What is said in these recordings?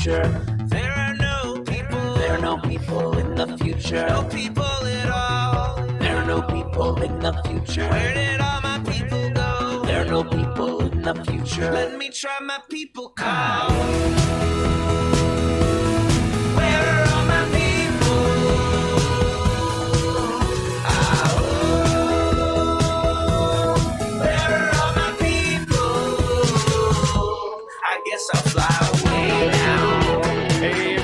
future. There are no people in the future. No people at all. There are no people in the future. Where did all my people go? There are no people in the future. Let me try my people call. Where are all my people? Where are all my people? I guess I'll fly away now. Hey,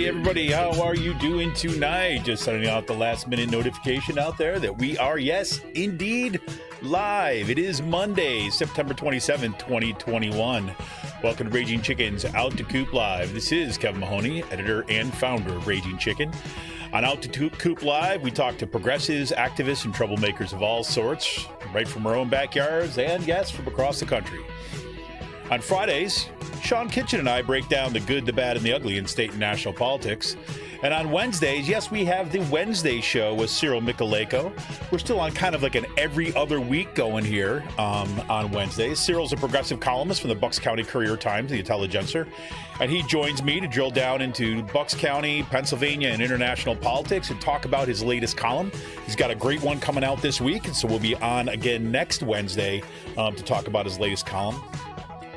everybody, how are you doing tonight? Just sending out the last minute notification out there that we are, yes, indeed, live. It is Monday, September 27th, 2021. Welcome to Raging Chicken's Out to Coop Live. This is Kevin Mahoney, editor and founder of Raging Chicken. On Out to Coop Live, we talk to progressives, activists, and troublemakers of all sorts, right from our own backyards and, yes, from across the country. On Fridays, Sean Kitchen and I break down the good, the bad, and the ugly in state and national politics. And on Wednesdays, yes, we have the Wednesday show with Cyril Michaleko. We're still on kind of like an every other week going here on Wednesdays. Cyril's a progressive columnist from the Bucks County Courier-Times, the Intelligencer. And he joins me to drill down into Bucks County, Pennsylvania, and international politics and talk about his latest column. He's got a great one coming out this week, and so we'll be on again next Wednesday to talk about his latest column.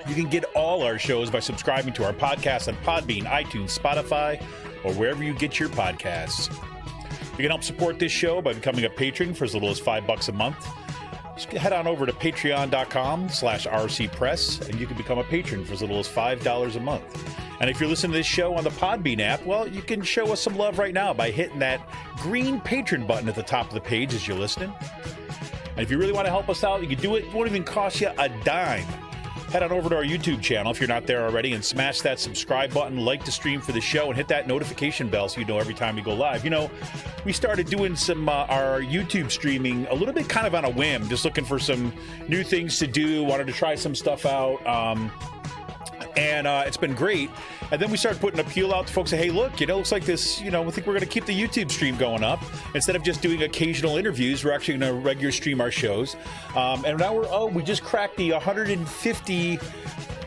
You can get all our shows by subscribing to our podcast on Podbean, iTunes, Spotify, or wherever you get your podcasts. You can help support this show by becoming a patron for as little as $5 a month. Just head on over to patreon.com/rcpress, and you can become a patron for as little as $5 a month. And if you're listening to this show on the Podbean app, well, you can show us some love right now by hitting that green patron button at the top of the page as you're listening. And if you really want to help us out, you can do it. It won't even cost you a dime. Head on over to our YouTube channel if you're not there already and smash that subscribe button, like the stream for the show, and hit that notification bell so you know every time we go live. You know, we started doing some our YouTube streaming a little bit kind of on a whim, just looking for some new things to do, wanted to try some stuff out, and it's been great. And then we started putting an appeal out to folks, say, hey, look, looks like this, we think we're going to keep the YouTube stream going up. Instead of just doing occasional interviews, we're actually going to regular stream our shows. And now we just cracked the 150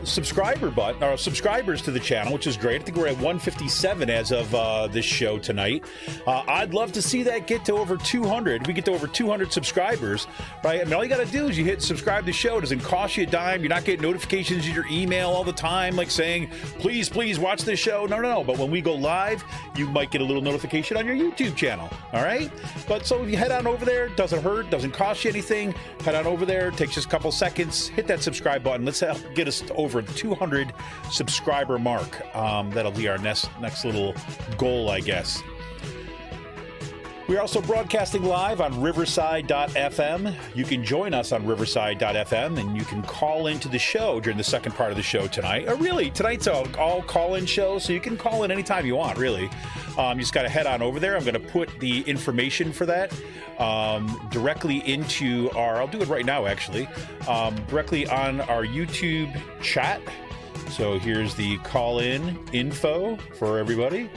subscribers to the channel, which is great. I think we're at 157 as of this show tonight. I'd love to see that get to over 200. If we get to over 200 subscribers, right? I mean, all you got to do is you hit subscribe to the show. It doesn't cost you a dime. You're not getting notifications in your email all the time, like saying, please watch this show. No. But when we go live, you might get a little notification on your YouTube channel. All right? But so if you head on over there, it doesn't hurt, doesn't cost you anything. Head on over there, takes just a couple seconds, hit that subscribe button. Let's help get us to over the 200 subscriber mark. That'll be our next little goal, I guess. We're also broadcasting live on Riverside.fm. You can join us on Riverside.fm, and you can call into the show during the second part of the show tonight. Or really, tonight's an all call-in show, so you can call in anytime you want, really. You just got to head on over there. I'm going to put the information for that directly into I'll do it right now, actually, directly on our YouTube chat. So here's the call-in info for everybody.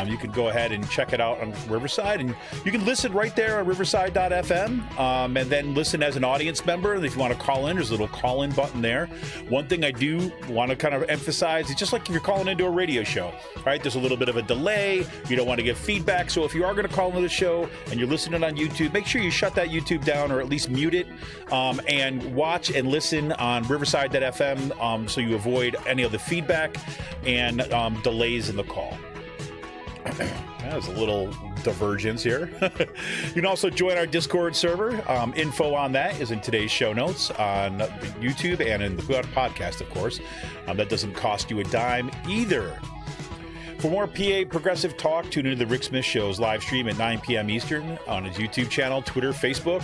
You can go ahead and check it out on Riverside, and you can listen right there on Riverside.fm, and then listen as an audience member. And if you want to call in, there's a little call-in button there. One thing I do want to kind of emphasize is just like if you're calling into a radio show, right? There's a little bit of a delay. You don't want to give feedback. So if you are going to call into the show and you're listening on YouTube, make sure you shut that YouTube down or at least mute it, and watch and listen on Riverside.fm so you avoid any of the feedback and delays in the call. There's a little divergence here. You can also join our Discord server. Info on that is in today's show notes on YouTube and in the podcast, of course. That doesn't cost you a dime either. For more PA progressive talk, tune into the Rick Smith Show's live stream at 9 p.m. Eastern on his YouTube channel, Twitter, Facebook.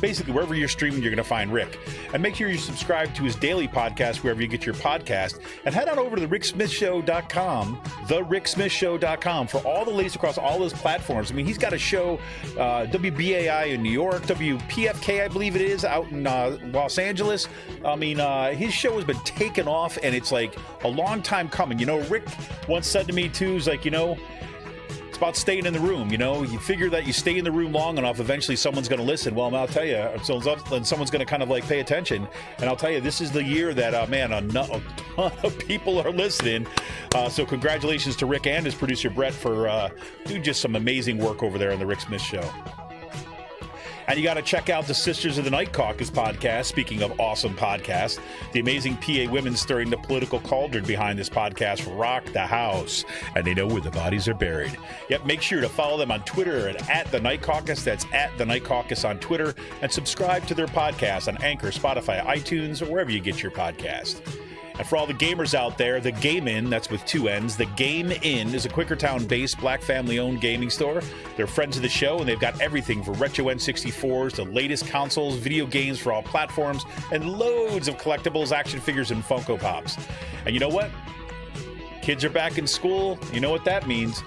Basically wherever you're streaming, you're going to find Rick. And make sure you subscribe to his daily podcast wherever you get your podcast. And head on over to thericksmithshow.com, thericksmithshow.com, for all the latest across all those platforms. I mean, he's got a show, WBAI in New York, WPFK, I believe it is, out in Los Angeles. I mean, his show has been taken off, and it's like a long time coming. Rick once said to me, too, is like, it's about staying in the room. You know, you figure that you stay in the room long enough, eventually someone's going to listen. Well, I'll tell you, someone's going to kind of like pay attention. And I'll tell you, this is the year that, man, a ton of people are listening. So congratulations to Rick and his producer, Brett, for doing just some amazing work over there on the Rick Smith Show. And you got to check out the Sisters of the Night Caucus podcast. Speaking of awesome podcasts, the amazing PA women stirring the political cauldron behind this podcast rock the house, and they know where the bodies are buried. Yep, make sure to follow them on Twitter at The Night Caucus. That's at The Night Caucus on Twitter, and subscribe to their podcast on Anchor, Spotify, iTunes, or wherever you get your podcast. And for all the gamers out there, the Game In, that's with two N's, the Game In is a Quakertown-based black family-owned gaming store. They're friends of the show, and they've got everything from retro N64s to latest consoles, video games for all platforms, and loads of collectibles, action figures, and Funko Pops. And you know what? Kids are back in school. You know what that means.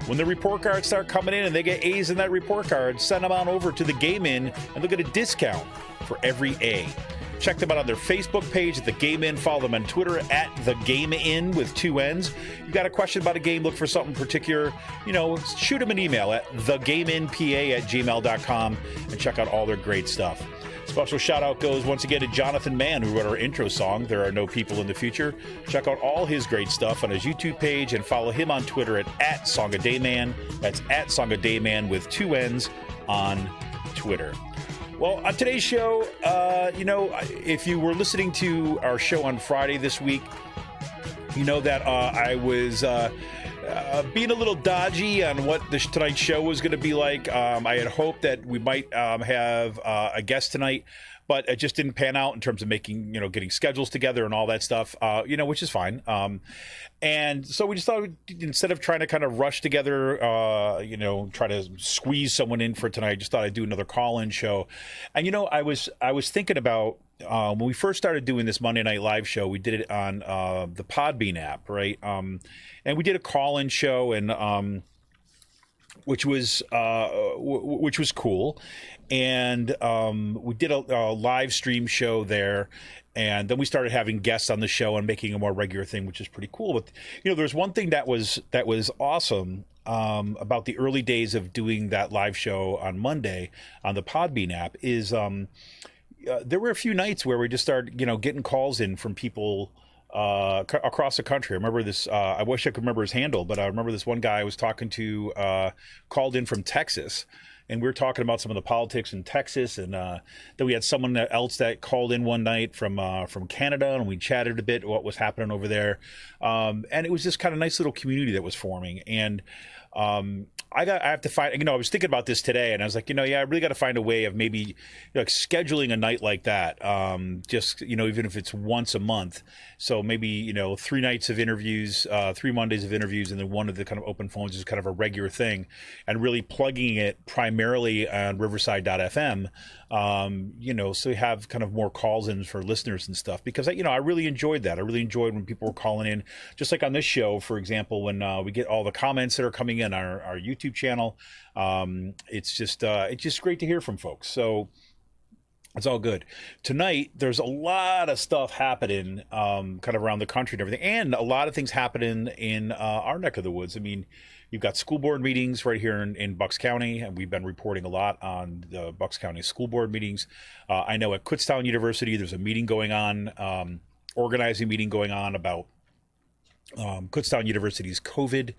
When the report cards start coming in and they get A's in that report card, send them on over to the Game In, and they'll get a discount for every A. Check them out on their Facebook page at The Game In. Follow them on Twitter at The Game In with two N's. You got a question about a game, look for something particular, you know, shoot them an email at thegameinpa@gmail.com and check out all their great stuff. Special shout out goes once again to Jonathan Mann, who wrote our intro song, There Are No People in the Future. Check out all his great stuff on his YouTube page and follow him on Twitter at Song a Day Man. That's at Song a Day Man with two N's on Twitter. Well, on today's show, you know, if you were listening to our show on Friday this week, you know that I was being a little dodgy on what tonight's show was going to be like. I had hoped that we might have a guest tonight, but it just didn't pan out in terms of making, you know, getting schedules together and all that stuff, you know, which is fine. And so we just thought, instead of trying to kind of rush together, you know, try to squeeze someone in for tonight, I just thought I'd do another call-in show. And, you know, I was thinking about when we first started doing this Monday Night Live show, we did it on the Podbean app, right? And we did a call-in show, and which was cool. And we did a live stream show there. And then we started having guests on the show and making a more regular thing, which is pretty cool. But, you know, there's one thing that was awesome about the early days of doing that live show on Monday on the Podbean app is there were a few nights where we just started, you know, getting calls in from people across the country. I remember this, I wish I could remember his handle, but I remember this one guy I was talking to called in from Texas. And we were talking about some of the politics in Texas, and then we had someone else that called in one night from Canada, and we chatted a bit what was happening over there. And it was just kind of a nice little community that was forming. And I have to find, you know, I was thinking about this today, and I was like, you know, yeah, I really got to find a way of maybe, you know, like scheduling a night like that, just, you know, even if it's once a month. So maybe, you know, 3 nights of interviews, 3 Mondays of interviews, and then one of the kind of open phones is kind of a regular thing, and really plugging it primarily on Riverside.fm, you know, so you have kind of more calls in for listeners and stuff, because, you know, I really enjoyed that. I really enjoyed when people were calling in, just like on this show, for example, when we get all the comments that are coming in on our YouTube channel. It's just great to hear from folks. So it's all good. Tonight, there's a lot of stuff happening kind of around the country and everything, and a lot of things happening in our neck of the woods. I mean, you've got school board meetings right here in Bucks County, and we've been reporting a lot on the Bucks County school board meetings. I know at Kutztown University, there's a meeting going on, organizing meeting going on about Kutztown University's COVID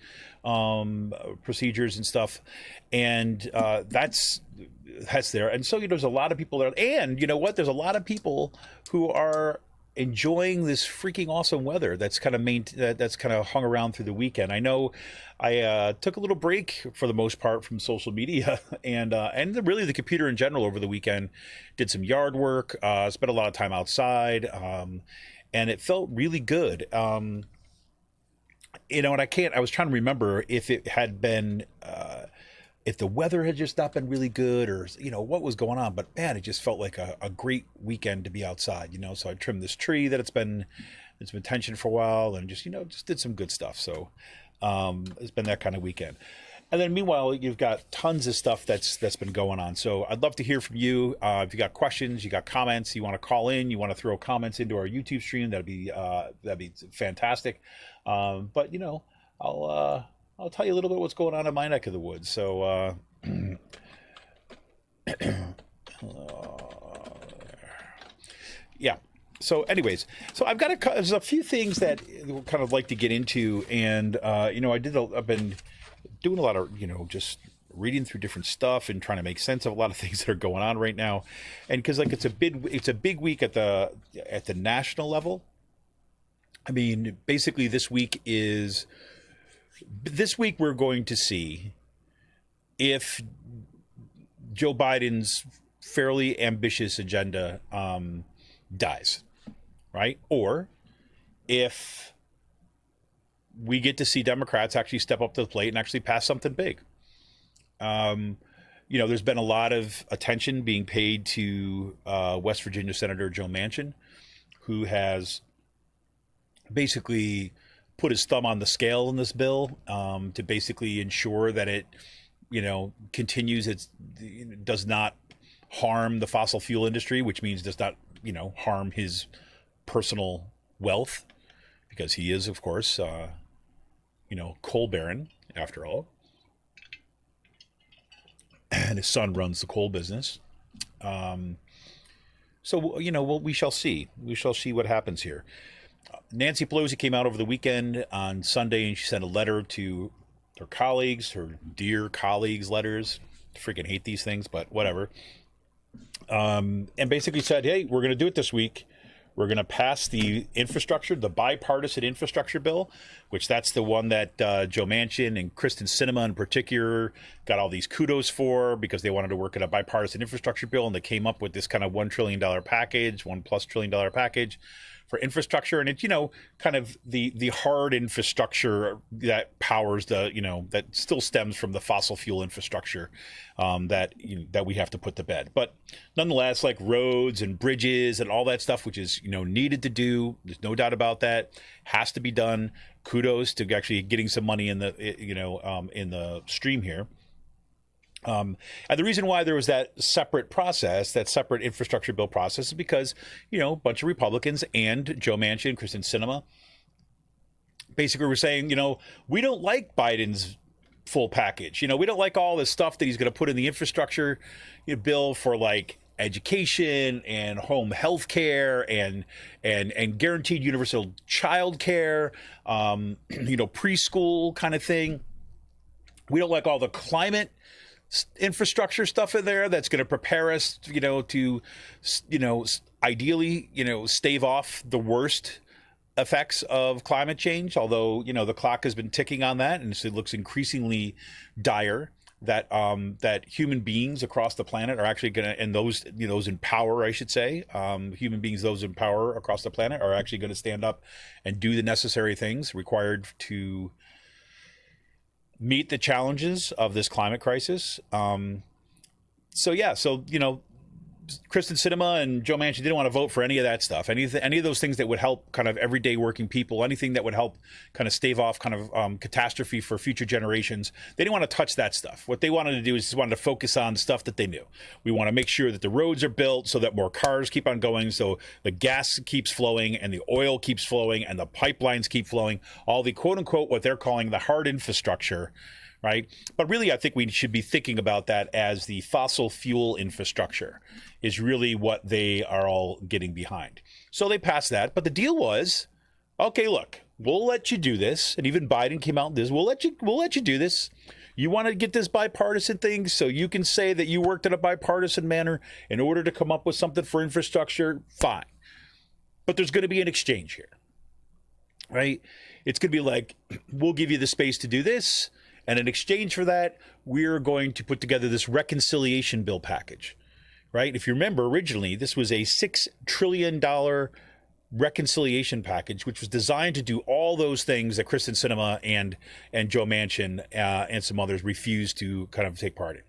procedures and stuff, and that's there. And so, you know, there's a lot of people there, and you know what? There's a lot of people who are enjoying this freaking awesome weather that's kind of hung around through the weekend. I know I took a little break for the most part from social media and really the computer in general over the weekend. Did some yard work, spent a lot of time outside, and it felt really good. You know, and I was trying to remember if it had been, if the weather had just not been really good, or, you know, what was going on. But man, it just felt like a great weekend to be outside, you know. So I trimmed this tree that it's been tensioned for a while, and just, you know, just did some good stuff. So it's been that kind of weekend. And then meanwhile, you've got tons of stuff that's been going on. So I'd love to hear from you. If you got questions, you got comments, you want to call in, you want to throw comments into our YouTube stream, that'd be fantastic. But you know, I'll tell you a little bit what's going on in my neck of the woods. So, yeah. So, anyways, so there's a few things that we'll kind of like to get into, and I've been doing a lot of just reading through different stuff and trying to make sense of a lot of things that are going on right now, and because it's a big week at the national level. I mean, basically this week we're going to see if Joe Biden's fairly ambitious agenda dies, right? Or if we get to see Democrats actually step up to the plate and actually pass something big. There's been a lot of attention being paid to West Virginia Senator Joe Manchin, who has basically put his thumb on the scale in this bill to basically ensure that it, continues. Does not harm the fossil fuel industry, which means does not, harm his personal wealth, because he is, of course, coal baron after all. And his son runs the coal business. We shall see. We shall see what happens here. Nancy Pelosi came out over the weekend on Sunday, and she sent a letter to her colleagues, her dear colleagues' letters. I freaking hate these things, but whatever. And basically said, hey, we're going to do it this week. We're going to pass the bipartisan infrastructure bill, which that's the one that Joe Manchin and Kristen Sinema in particular got all these kudos for, because they wanted to work at a bipartisan infrastructure bill, and they came up with this kind of $1 trillion package, $1+ trillion package for infrastructure. And it's, kind of the hard infrastructure that powers that still stems from the fossil fuel infrastructure that we have to put to bed. But nonetheless, like roads and bridges and all that stuff, which is, needed to do, there's no doubt about that, has to be done. Kudos to actually getting some money in the, in the stream here. And the reason why there was that separate infrastructure bill process is because, a bunch of Republicans and Joe Manchin, Kristen Sinema, basically were saying, we don't like Biden's full package. We don't like all this stuff that he's going to put in the infrastructure bill for like education and home health care and guaranteed universal child care, preschool kind of thing. We don't like all the climate infrastructure stuff in there that's going to prepare us, to, ideally, stave off the worst effects of climate change. Although, the clock has been ticking on that, and it looks increasingly dire that that human beings across the planet are actually going to, and those in power, I should say, human beings, those in power across the planet, are actually going to stand up and do the necessary things required to meet the challenges of this climate crisis. Kristen Sinema and Joe Manchin didn't want to vote for any of that stuff, any of those things that would help kind of everyday working people, anything that would help kind of stave off kind of catastrophe for future generations. They didn't want to touch that stuff. What they wanted to do is just wanted to focus on stuff that they knew. We want to make sure that the roads are built so that more cars keep on going, so the gas keeps flowing and the oil keeps flowing and the pipelines keep flowing, all the quote unquote what they're calling the hard infrastructure. Right. But really, I think we should be thinking about that as the fossil fuel infrastructure is really what they are all getting behind. So they passed that. But the deal was, OK, look, we'll let you do this. And even Biden came out and this. We'll let you do this. You want to get this bipartisan thing so you can say that you worked in a bipartisan manner in order to come up with something for infrastructure. Fine. But there's going to be an exchange here. Right. It's going to be like, we'll give you the space to do this. And in exchange for that, we're going to put together this reconciliation bill package, right? If you remember, originally, this was a $6 trillion reconciliation package, which was designed to do all those things that Kristen Sinema and Joe Manchin and some others refused to kind of take part in.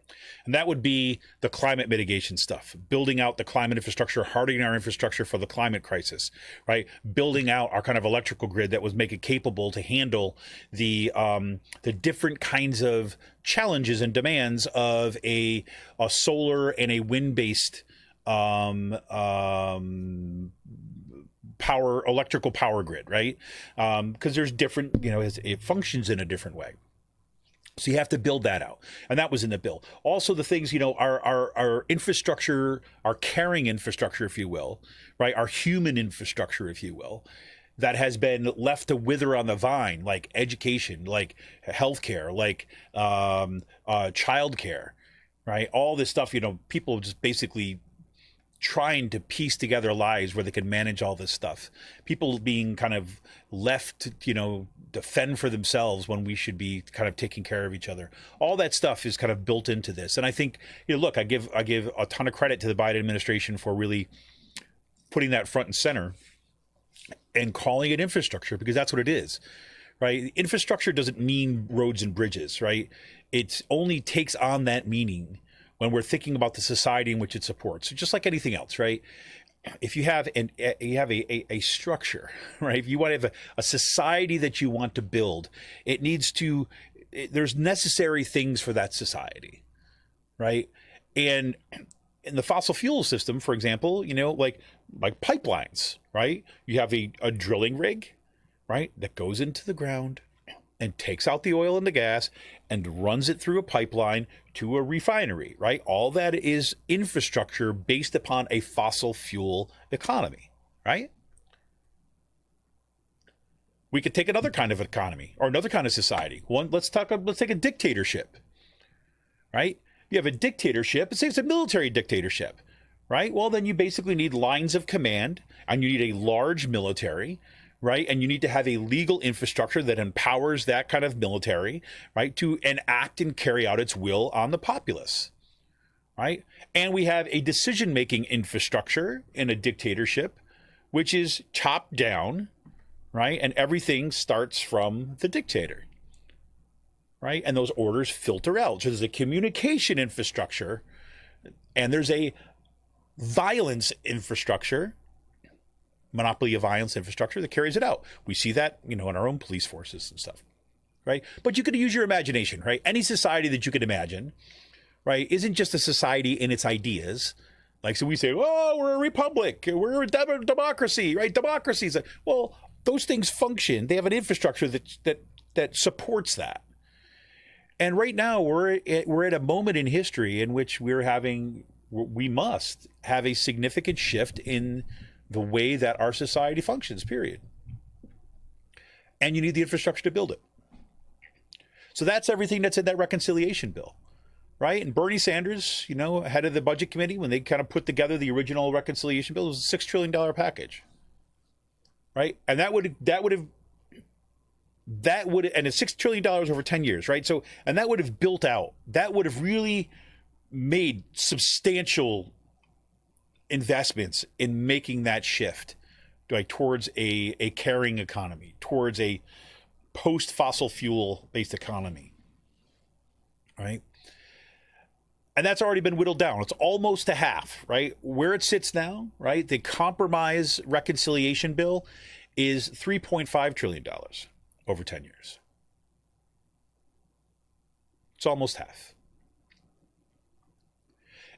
And that would be the climate mitigation stuff, building out the climate infrastructure, hardening our infrastructure for the climate crisis, right? Building out our kind of electrical grid that was make it capable to handle the different kinds of challenges and demands of a solar and a wind-based electrical power grid, right? Because there's different, it functions in a different way. So you have to build that out. And that was in the bill. Also, the things, our infrastructure, our caring infrastructure, if you will, right? Our human infrastructure, if you will, that has been left to wither on the vine, like education, like healthcare, like childcare, right? All this stuff, people just basically trying to piece together lives where they can manage all this stuff. People being kind of left, to fend for themselves when we should be kind of taking care of each other. All that stuff is kind of built into this. And I think, look, I give a ton of credit to the Biden administration for really putting that front and center and calling it infrastructure, because that's what it is, right? Infrastructure doesn't mean roads and bridges, right? It only takes on that meaning when we're thinking about the society in which it supports. So just like anything else, right? If you have a structure, right? If you want to have a society that you want to build, there's necessary things for that society, right? And in the fossil fuel system, for example, like pipelines, right? You have a drilling rig, right, that goes into the ground and takes out the oil and the gas and runs it through a pipeline to a refinery, right? All that is infrastructure based upon a fossil fuel economy, right? We could take another kind of economy or another kind of society. Let's take a dictatorship, right? You have a dictatorship, say it's a military dictatorship, right? Well, then you basically need lines of command and you need a large military, right? And you need to have a legal infrastructure that empowers that kind of military, right, to enact and carry out its will on the populace, right? And we have a decision-making infrastructure in a dictatorship, which is top down, right? And everything starts from the dictator, right? And those orders filter out. So there's a communication infrastructure and there's a violence infrastructure, monopoly of violence infrastructure that carries it out. We see that, in our own police forces and stuff, right? But you could use your imagination, right? Any society that you could imagine, right, isn't just a society in its ideas. Like, so we say, oh, we're a republic, we're a democracy, right? Democracy is well, those things function. They have an infrastructure that supports that. And right now we're at a moment in history in which we must have a significant shift in the way that our society functions, period. And you need the infrastructure to build it. So that's everything that's in that reconciliation bill, right? And Bernie Sanders, head of the budget committee, when they kind of put together the original reconciliation bill, it was a $6 trillion package, right? And that would and it's $6 trillion over 10 years, right? So, and that would have built out, that would have really made substantial investments in making that shift, like towards a caring economy, towards a post-fossil fuel based economy, right? And that's already been whittled down. It's almost to half, right? Where it sits now, right? The compromise reconciliation bill is $3.5 trillion over 10 years. It's almost half.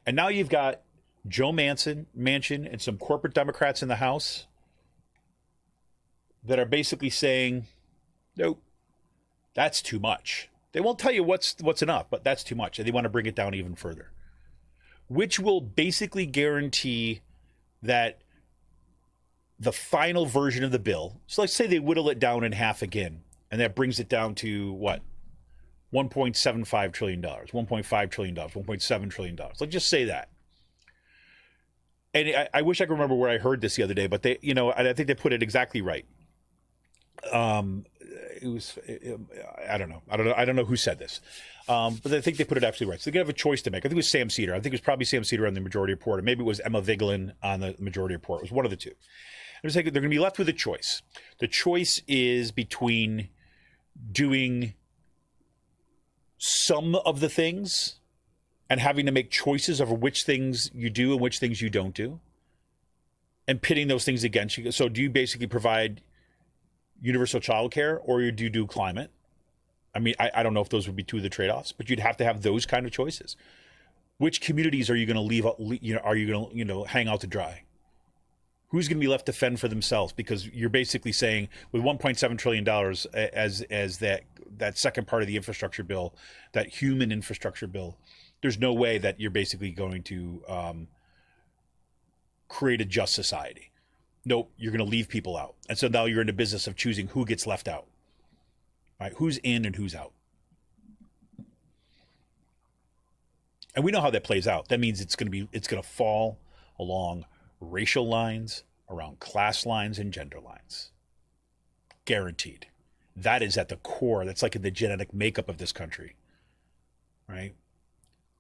And now you've got Joe Manchin and some corporate Democrats in the House that are basically saying, nope, that's too much. They won't tell you what's enough, but that's too much. And they want to bring it down even further, which will basically guarantee that the final version of the bill, so let's say they whittle it down in half again, and that brings it down to what? $1.75 trillion, $1.5 trillion, $1.7 trillion. Let's just say that. And I wish I could remember where I heard this the other day, but they, I think they put it exactly right. It was, I don't know who said this, but I think they put it absolutely right. So they're gonna have a choice to make. I think it was Sam Cedar. I think it was probably Sam Cedar on the majority report, or maybe it was Emma Vigeland on the majority report. It was one of the two. They're going to be left with a choice. The choice is between doing some of the things and having to make choices over which things you do and which things you don't do, and pitting those things against you. So do you basically provide universal child care, or do you do climate? I mean, I don't know if those would be two of the trade-offs, but you'd have to have those kind of choices. Which communities are you going to leave, are you going to, hang out to dry? Who's going to be left to fend for themselves? Because you're basically saying with $1.7 trillion as that second part of the infrastructure bill, that human infrastructure bill, there's no way that you're basically going to create a just society. Nope, you're going to leave people out. And so now you're in the business of choosing who gets left out. Right? Who's in and who's out. And we know how that plays out. That means it's going to fall along racial lines, around class lines and gender lines. Guaranteed. That is at the core. That's like in the genetic makeup of this country. Right?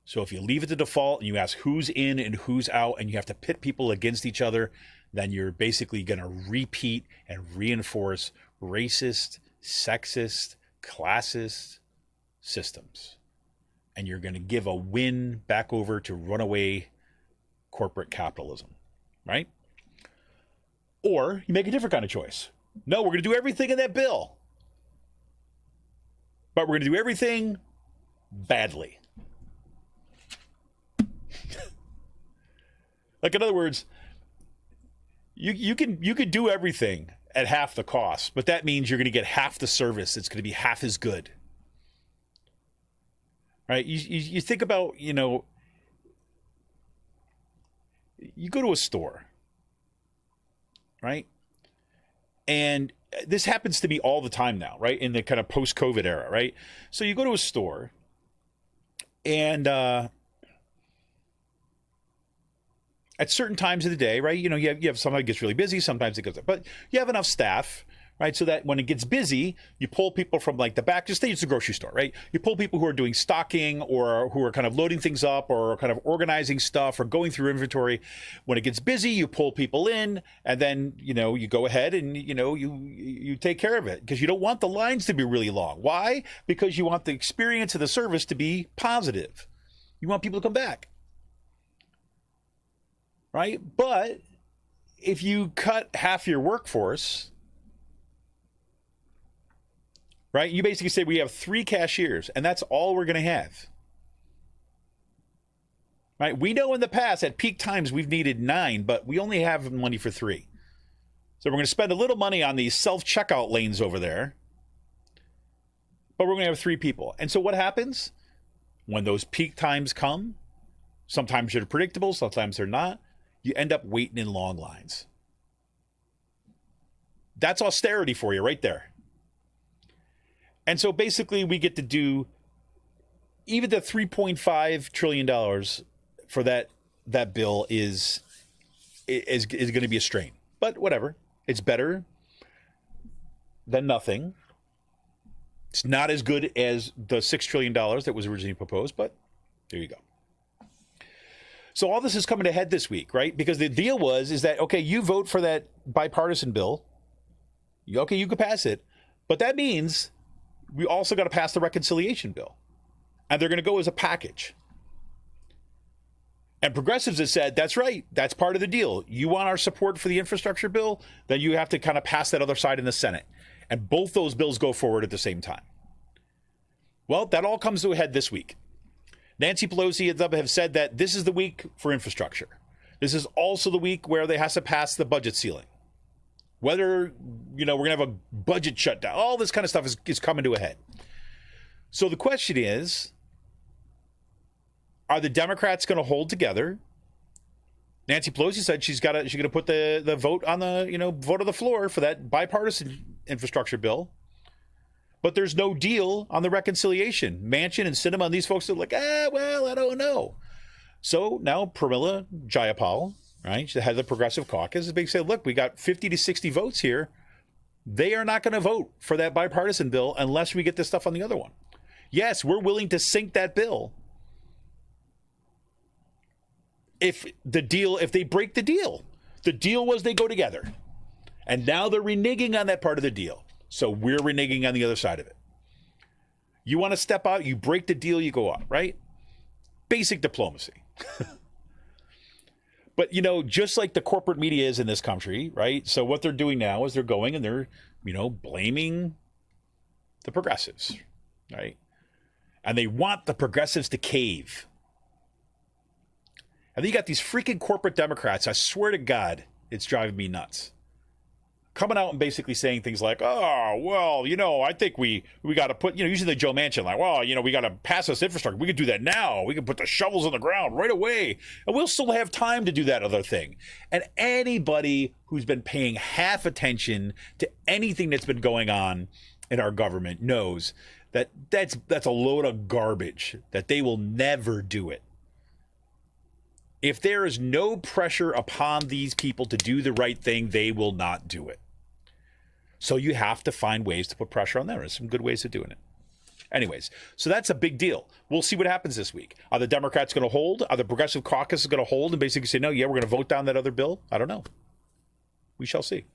So if you leave it to default and you ask who's in and who's out and you have to pit people against each other, then you're basically going to repeat and reinforce racist, sexist, classist systems. And you're going to give a win back over to runaway corporate capitalism. Right? Or you make a different kind of choice. No, we're going to do everything in that bill. But we're going to do everything badly. Like, in other words, you can do everything at half the cost, but that means you're going to get half the service. It's going to be half as good. Right? You think about, you go to a store, right? And this happens to me all the time now, right? In the kind of post-COVID era, right? So you go to a store and at certain times of the day, right? You have sometimes it gets really busy, sometimes it goes up, but you have enough staff, right? So that when it gets busy, you pull people from like the back, just say it's a grocery store, right? You pull people who are doing stocking or who are kind of loading things up or kind of organizing stuff or going through inventory. When it gets busy, you pull people in and then, you go ahead and, you take care of it because you don't want the lines to be really long. Why? Because you want the experience of the service to be positive. You want people to come back. Right? But if you cut half your workforce, right? You basically say we have 3 cashiers and that's all we're going to have. Right? We know in the past at peak times we've needed 9, but we only have money for 3. So we're going to spend a little money on these self-checkout lanes over there, but we're going to have 3 people. And so what happens? When those peak times come, sometimes they're predictable, sometimes they're not. You end up waiting in long lines. That's austerity for you right there. And so basically we get to do even the $3.5 trillion for that bill is going to be a strain. But whatever. It's better than nothing. It's not as good as the $6 trillion that was originally proposed, but there you go. So all this is coming to head this week, right? Because the deal is that, okay, you vote for that bipartisan bill. Okay, you could pass it. But that means we also got to pass the reconciliation bill. And they're going to go as a package. And progressives have said, that's right. That's part of the deal. You want our support for the infrastructure bill, then you have to kind of pass that other side in the Senate. And both those bills go forward at the same time. Well, that all comes to a head this week. Nancy Pelosi and them have said that this is the week for infrastructure. This is also the week where they have to pass the budget ceiling. Whether, we're going to have a budget shutdown. All this kind of stuff is coming to a head. So the question is, are the Democrats going to hold together? Nancy Pelosi said she's going to put the vote on the, vote on the floor for that bipartisan infrastructure bill. But there's no deal on the reconciliation. Manchin and Sinema and these folks are like, well, I don't know. So now Pramila Jayapal, right, she's the head of the Progressive Caucus, is basically saying, look, we got 50 to 60 votes here. They are not going to vote for that bipartisan bill unless we get this stuff on the other one. Yes, we're willing to sink that bill if they break the deal. The deal was they go together. And now they're reneging on that part of the deal. So we're reneging on the other side of it. You want to step out, you break the deal, you go out, right? Basic diplomacy. But, just like the corporate media is in this country, right? So what they're doing now is they're going and they're, blaming the progressives, right? And they want the progressives to cave. And then you got these freaking corporate Democrats, I swear to God, It's driving me nuts. Coming out and basically saying things like, oh, well, you know, I think we got to put, you know, usually the Joe Manchin, like, well, you know, we got to pass this infrastructure. We could do that now. We can put the shovels in the ground right away. And we'll still have time to do that other thing. And anybody who's been paying half attention to anything that's been going on in our government knows that that's a load of garbage, that they will never do it. If there is no pressure upon these people to do the right thing, they will not do it. So you have to find ways to put pressure on them. There's some good ways of doing it. Anyways, so that's a big deal. We'll see what happens this week. Are the Democrats going to hold? Are the Progressive Caucus going to hold and basically say, no, yeah, we're going to vote down that other bill? I don't know. We shall see.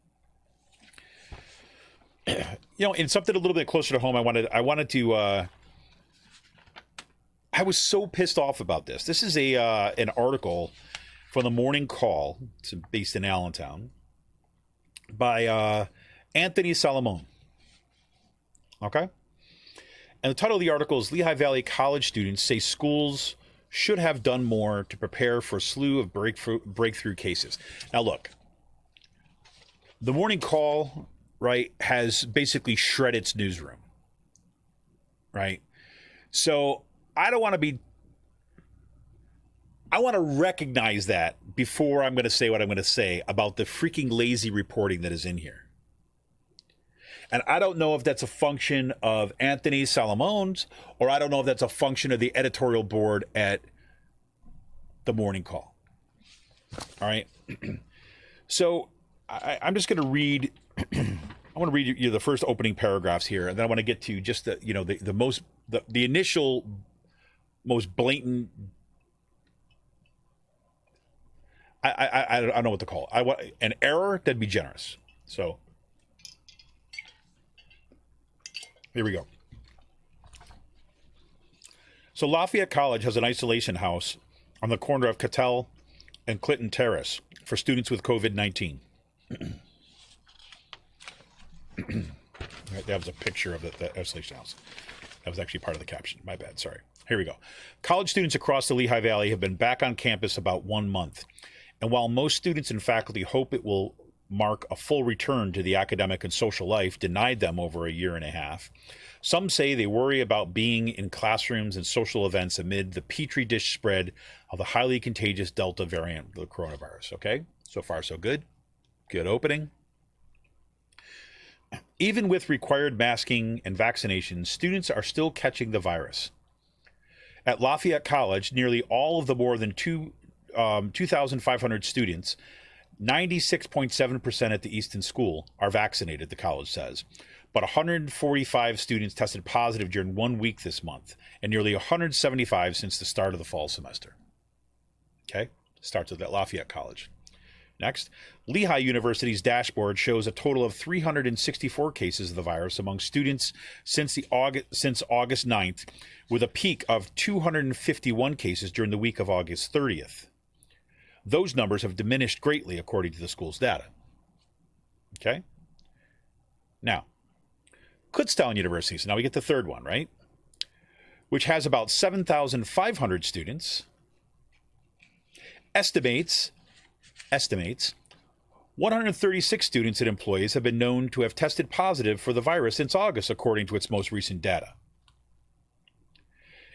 You know, in something a little bit closer to home, I wanted to... I was so pissed off about this. This is an article from the Morning Call. It's based in Allentown by Anthony Salomon. Okay? And the title of the article is Lehigh Valley College students say schools should have done more to prepare for a slew of breakthrough cases. Now, look, the Morning Call, right, has basically shredded its newsroom, right? So I want to recognize that before I'm going to say what I'm going to say about the freaking lazy reporting that is in here. And I don't know if that's a function of Anthony Salomon's, or I don't know if that's a function of the editorial board at the Morning Call. All right. So I'm just going to read. I want to read you the first opening paragraphs here, and then I want to get to just the the initial most blatant. I don't know what to call it. I want an error. That'd be generous. So here we go. So Lafayette College has an isolation house on the corner of Cattell and Clinton Terrace for students with COVID-19. That was a picture of the isolation house. That was actually part of the caption. My bad. Sorry. Here we go. College students across the Lehigh Valley have been back on campus about 1 month. And while most students and faculty hope it will mark a full return to the academic and social life denied them over a year and a half, some say they worry about being in classrooms and social events amid the petri dish spread of the highly contagious Delta variant of the coronavirus. Okay? So far, so good. Good opening. Even with required masking and vaccinations, students are still catching the virus. At Lafayette College, nearly all of the more than 2,500 students, 96.7% at the Easton School, are vaccinated, the college says. But 145 students tested positive during 1 week this month, and nearly 175 since the start of the fall semester. Okay? Starts with Lafayette College. Next, Lehigh University's dashboard shows a total of 364 cases of the virus among students since August 9th, with a peak of 251 cases during the week of August 30th. Those numbers have diminished greatly according to the school's data. Okay? Now, Kutztown University, so now we get the third one, right? Which has about 7,500 students, estimates 136 students and employees have been known to have tested positive for the virus since August, according to its most recent data.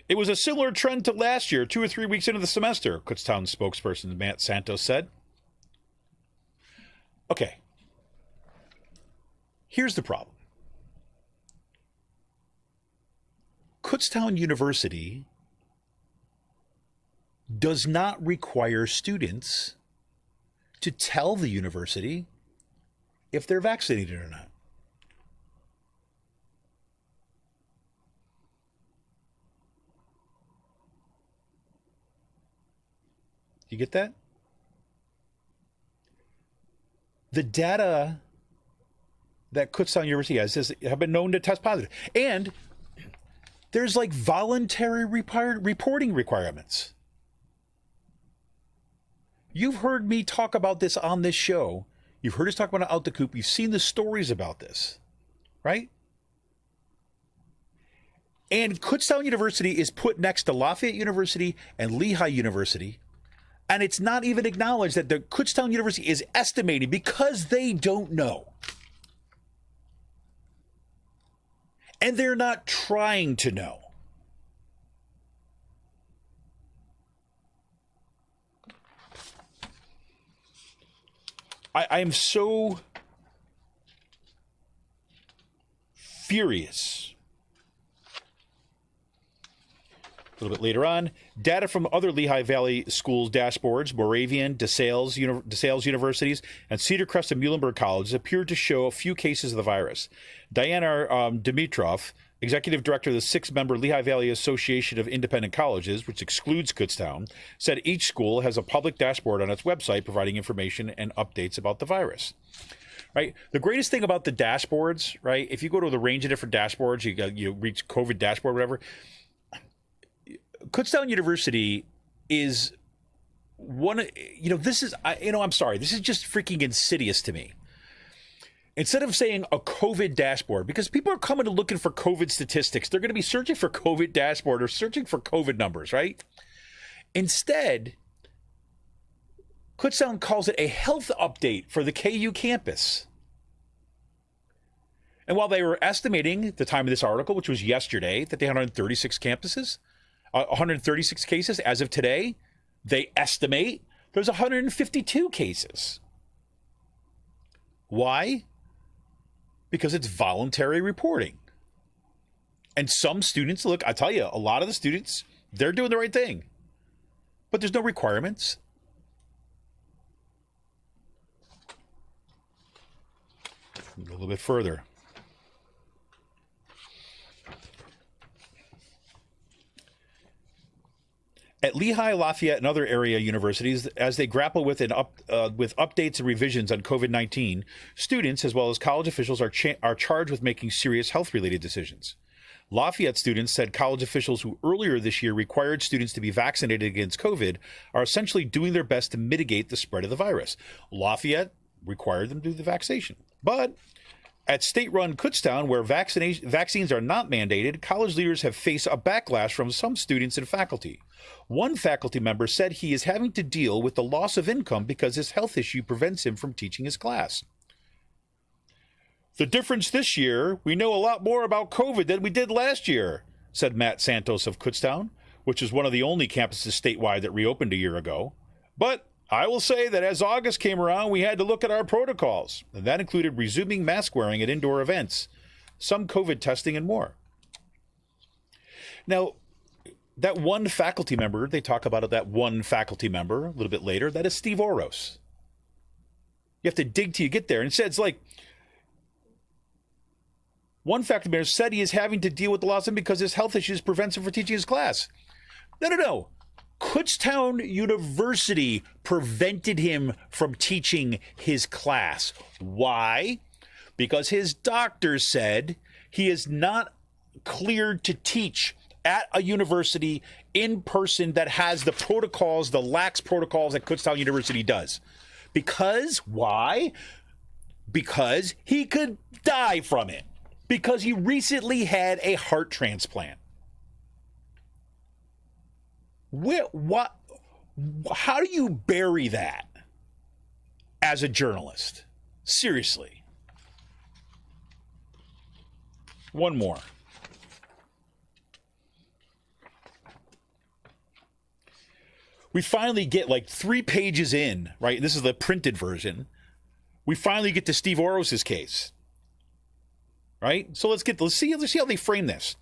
It was a similar trend to last year, 2 or 3 weeks into the semester, Kutztown spokesperson Matt Santos said. Okay. Here's the problem. Kutztown University does not require students to tell the university if they're vaccinated or not. You get that? The data that Kutztown University has have been known to test positive. And there's like voluntary reporting requirements. You've heard me talk about this on this show. You've heard us talk about it out the coop. You've seen the stories about this, right? And Kutztown University is put next to Lafayette University and Lehigh University And it's not even acknowledged that the Kutztown University is estimating because they don't know. And they're not trying to know. I am so furious. A little bit later on, data from other Lehigh Valley schools' dashboards, Moravian, DeSales universities, and Cedar Crest and Muhlenberg colleges appeared to show a few cases of the virus. Diana Dimitrov, executive director of the 6-member Lehigh Valley Association of Independent Colleges, which excludes Kutztown, said each school has a public dashboard on its website providing information and updates about the virus. Right. The greatest thing about the dashboards, right? If you go to the range of different dashboards, you reach COVID dashboard, whatever. Kutztown University is one. This is. I'm sorry. This is just freaking insidious to me. Instead of saying a COVID dashboard, because people are coming and looking for COVID statistics, they're going to be searching for COVID dashboard or searching for COVID numbers, right? Instead, Kutztown calls it a health update for the KU campus. And while they were estimating at the time of this article, which was yesterday, that they had 136 campuses, 136 cases, as of today, they estimate there's 152 cases. Why? Because it's voluntary reporting. And some students, look, I tell you, a lot of the students, they're doing the right thing. But there's no requirements. A little bit further. At Lehigh, Lafayette, and other area universities, as they grapple with updates and revisions on COVID-19, students, as well as college officials, are charged with making serious health-related decisions. Lafayette students said college officials who earlier this year required students to be vaccinated against COVID are essentially doing their best to mitigate the spread of the virus. Lafayette required them to do the vaccination. But at state-run Kutztown, where vaccines are not mandated, college leaders have faced a backlash from some students and faculty. One faculty member said he is having to deal with the loss of income because his health issue prevents him from teaching his class. The difference this year, we know a lot more about COVID than we did last year, said Matt Santos of Kutztown, which is one of the only campuses statewide that reopened a year ago. But I will say that as August came around, we had to look at our protocols, and that included resuming mask wearing at indoor events, some COVID testing, and more. Now, that one faculty member, they talk about that one faculty member a little bit later, that is Steve Oros. You have to dig till you get there. And it's like, one faculty member said he is having to deal with the loss of him because his health issues prevents him from teaching his class. No. Kutztown University prevented him from teaching his class. Why? Because his doctor said he is not cleared to teach at a university in person that has the protocols, the lax protocols that Kutztown University does. Because, why? Because he could die from it. Because he recently had a heart transplant. What? How do you bury that as a journalist? Seriously. One more. We finally get like 3 pages in, right? This is the printed version. We finally get to Steve Oros' case, right? So let's see how they frame this.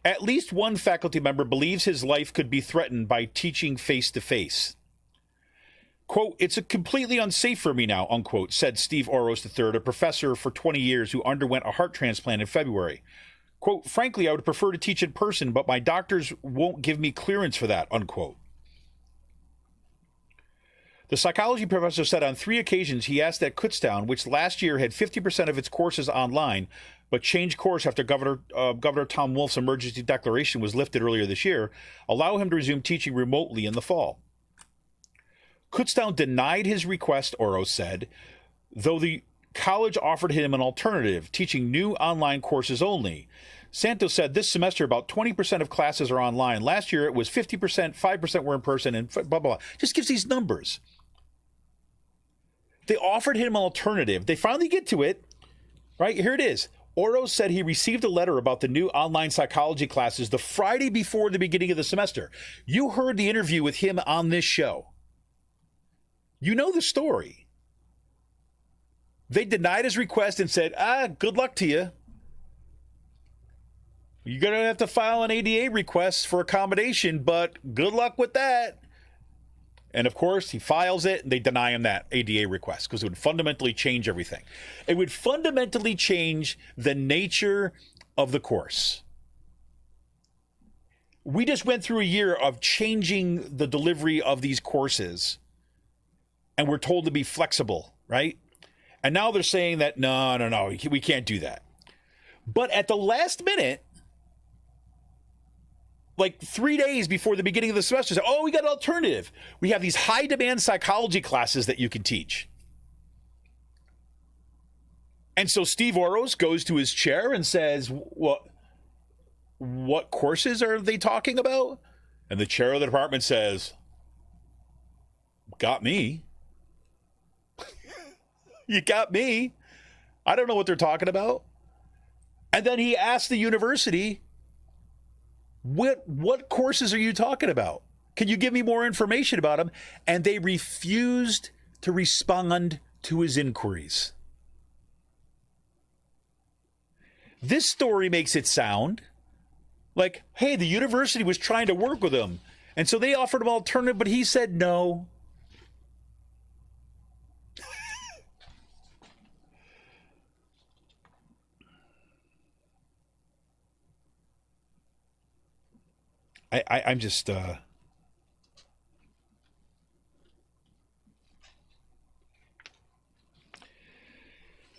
At least one faculty member believes his life could be threatened by teaching face-to-face. Quote, "It's completely unsafe for me now," unquote, said Steve Oros III, a professor for 20 years who underwent a heart transplant in February. Quote, "Frankly, I would prefer to teach in person, but my doctors won't give me clearance for that," unquote. The psychology professor said on 3 occasions he asked that Kutztown, which last year had 50% of its courses online, but changed course after Governor Tom Wolf's emergency declaration was lifted earlier this year, allow him to resume teaching remotely in the fall. Kutztown denied his request, Oros said, though the college offered him an alternative, teaching new online courses only. Santos said this semester about 20% of classes are online. Last year it was 50%, 5% were in person, and blah, blah, blah. Just gives these numbers. They offered him an alternative. They finally get to it. Right? Here it is. Oro said he received a letter about the new online psychology classes the Friday before the beginning of the semester. You heard the interview with him on this show. You know the story. They denied his request and said, good luck to you. You're going to have to file an ADA request for accommodation, but good luck with that. And of course, he files it and they deny him that ADA request because it would fundamentally change everything. It would fundamentally change the nature of the course. We just went through a year of changing the delivery of these courses, and we're told to be flexible, right? And now they're saying that, no, we can't do that. But at the last minute, like 3 days before the beginning of the semester, say, we got an alternative. We have these high demand psychology classes that you can teach. And so Steve Oros goes to his chair and says, what courses are they talking about? And the chair of the department says, got me. You got me. I don't know what they're talking about. And then he asked the university, what courses are you talking about? Can you give me more information about them? And they refused to respond to his inquiries. This story makes it sound like, hey, the university was trying to work with him, and so they offered him an alternative, but he said no. I'm just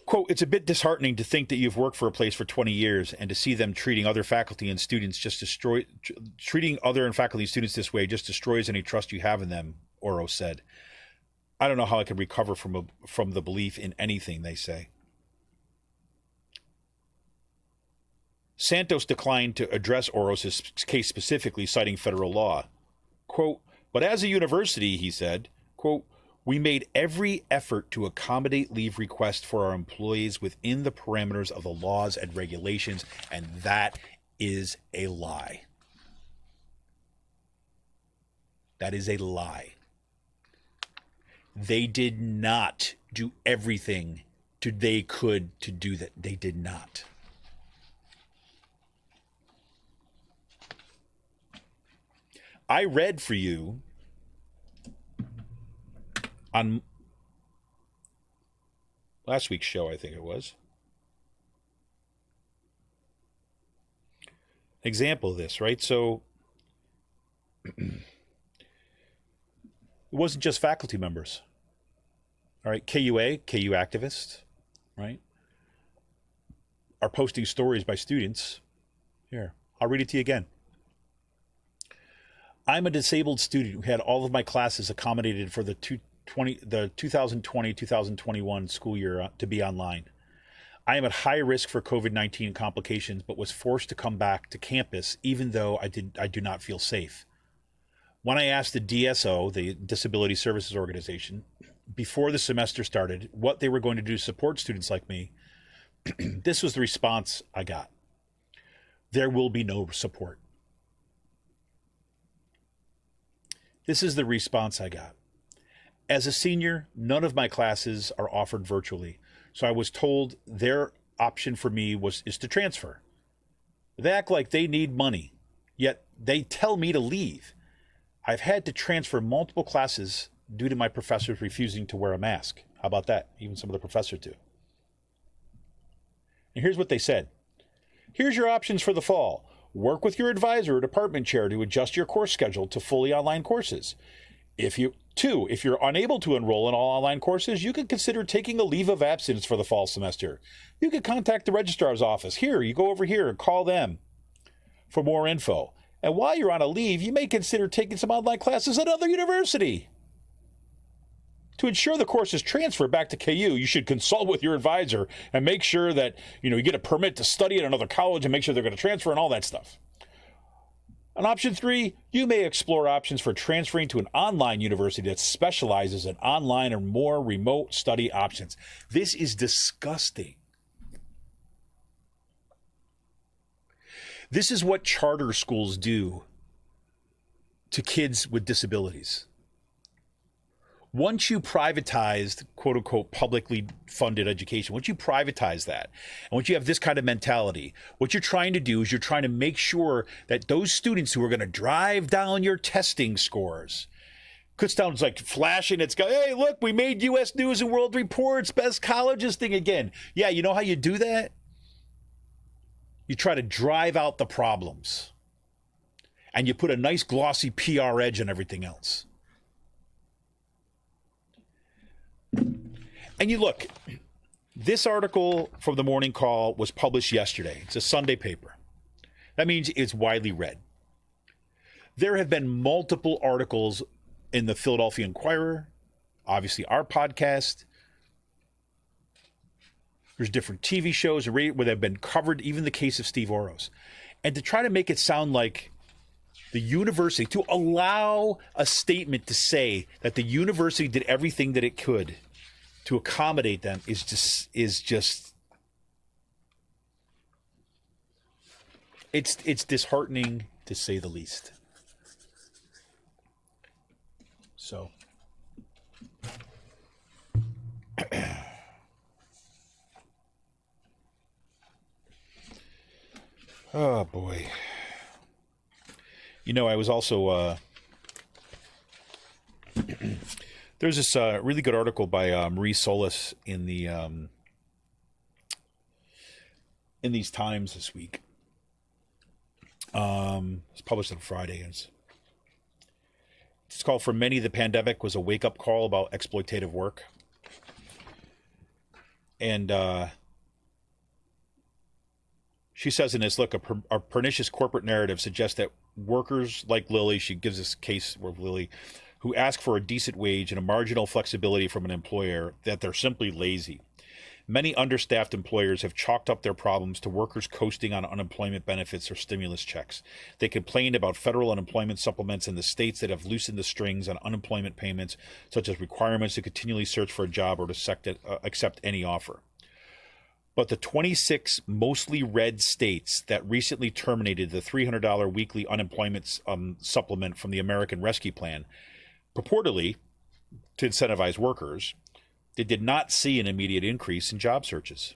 quote, it's a bit disheartening to think that you've worked for a place for 20 years and to see them treating other faculty and students treating other faculty and students this way just destroys any trust you have in them, Oro said. I don't know how I can recover from the belief in anything they say. Santos declined to address Oros' case specifically, citing federal law. Quote, but as a university, he said, quote, we made every effort to accommodate leave requests for our employees within the parameters of the laws and regulations, and that is a lie. That is a lie. They did not do everything they could to do that. They did not. I read for you on last week's show, I think it was, example of this, right? So it wasn't just faculty members. All right, KU activists, right, are posting stories by students. Here, I'll read it to you again. I'm a disabled student who had all of my classes accommodated for the 2020-2021 school year to be online. I am at high risk for COVID-19 complications, but was forced to come back to campus even though I do not feel safe. When I asked the DSO, the Disability Services Organization, before the semester started, what they were going to do to support students like me, this was the response I got. There will be no support. This is the response I got. As a senior, none of my classes are offered virtually, so I was told their option for me is to transfer. They act like they need money, yet they tell me to leave. I've had to transfer multiple classes due to my professors refusing to wear a mask. How about that? Even some of the professors do. And here's what they said. Here's your options for the fall. Work with your advisor or department chair to adjust your course schedule to fully online courses. If you're unable to enroll in all online courses, you could consider taking a leave of absence for the fall semester. You could contact the registrar's office. Here, you go over here and call them for more info. And while you're on a leave, you may consider taking some online classes at another university. To ensure the course is transferred back to KU, you should consult with your advisor and make sure that, you get a permit to study at another college and make sure they're going to transfer and all that stuff. On option 3, you may explore options for transferring to an online university that specializes in online or more remote study options. This is disgusting. This is what charter schools do to kids with disabilities. Once you privatized, quote unquote, publicly funded education, once you privatize that, and once you have this kind of mentality, what you're trying to do is you're trying to make sure that those students who are going to drive down your testing scores, Kutztown's like flashing its guy, hey, look, we made U.S. News and World Report's best colleges thing again. Yeah, you know how you do that? You try to drive out the problems. And you put a nice glossy PR edge on everything else. And you look, this article from the Morning Call was published yesterday. It's a Sunday paper. That means it's widely read. There have been multiple articles in the Philadelphia Inquirer, obviously our podcast. There's different TV shows where they've been covered, even the case of Steve Oros. And to try to make it sound like the university, to allow a statement to say that the university did everything that it could to accommodate them is just it's disheartening to say the least. So oh boy. I was also there's this really good article by Marie Solis in the in these Times this week. It's published on Friday. It's called "For Many, the Pandemic Was a Wake-Up Call About Exploitative Work." And she says in this, look, a pernicious corporate narrative suggests that workers like Lily, she gives this case where Lily, who ask for a decent wage and a marginal flexibility from an employer, that they're simply lazy. Many understaffed employers have chalked up their problems to workers coasting on unemployment benefits or stimulus checks. They complained about federal unemployment supplements in the states that have loosened the strings on unemployment payments, such as requirements to continually search for a job or to accept any offer. But the 26 mostly red states that recently terminated the $300 weekly unemployment supplement from the American Rescue Plan, purportedly to incentivize workers, they did not see an immediate increase in job searches.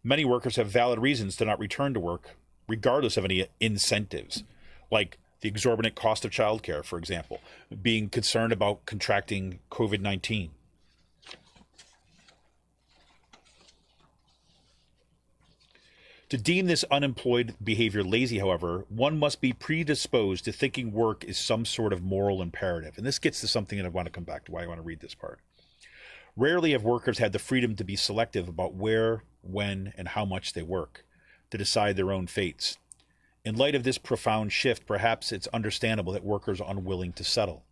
Many workers have valid reasons to not return to work, regardless of any incentives, like the exorbitant cost of childcare, for example, being concerned about contracting COVID-19. To deem this unemployed behavior lazy, however, one must be predisposed to thinking work is some sort of moral imperative. And this gets to something that I want to come back to, why I want to read this part. Rarely have workers had the freedom to be selective about where, when, and how much they work, to decide their own fates. In light of this profound shift, perhaps it's understandable that workers are unwilling to settle.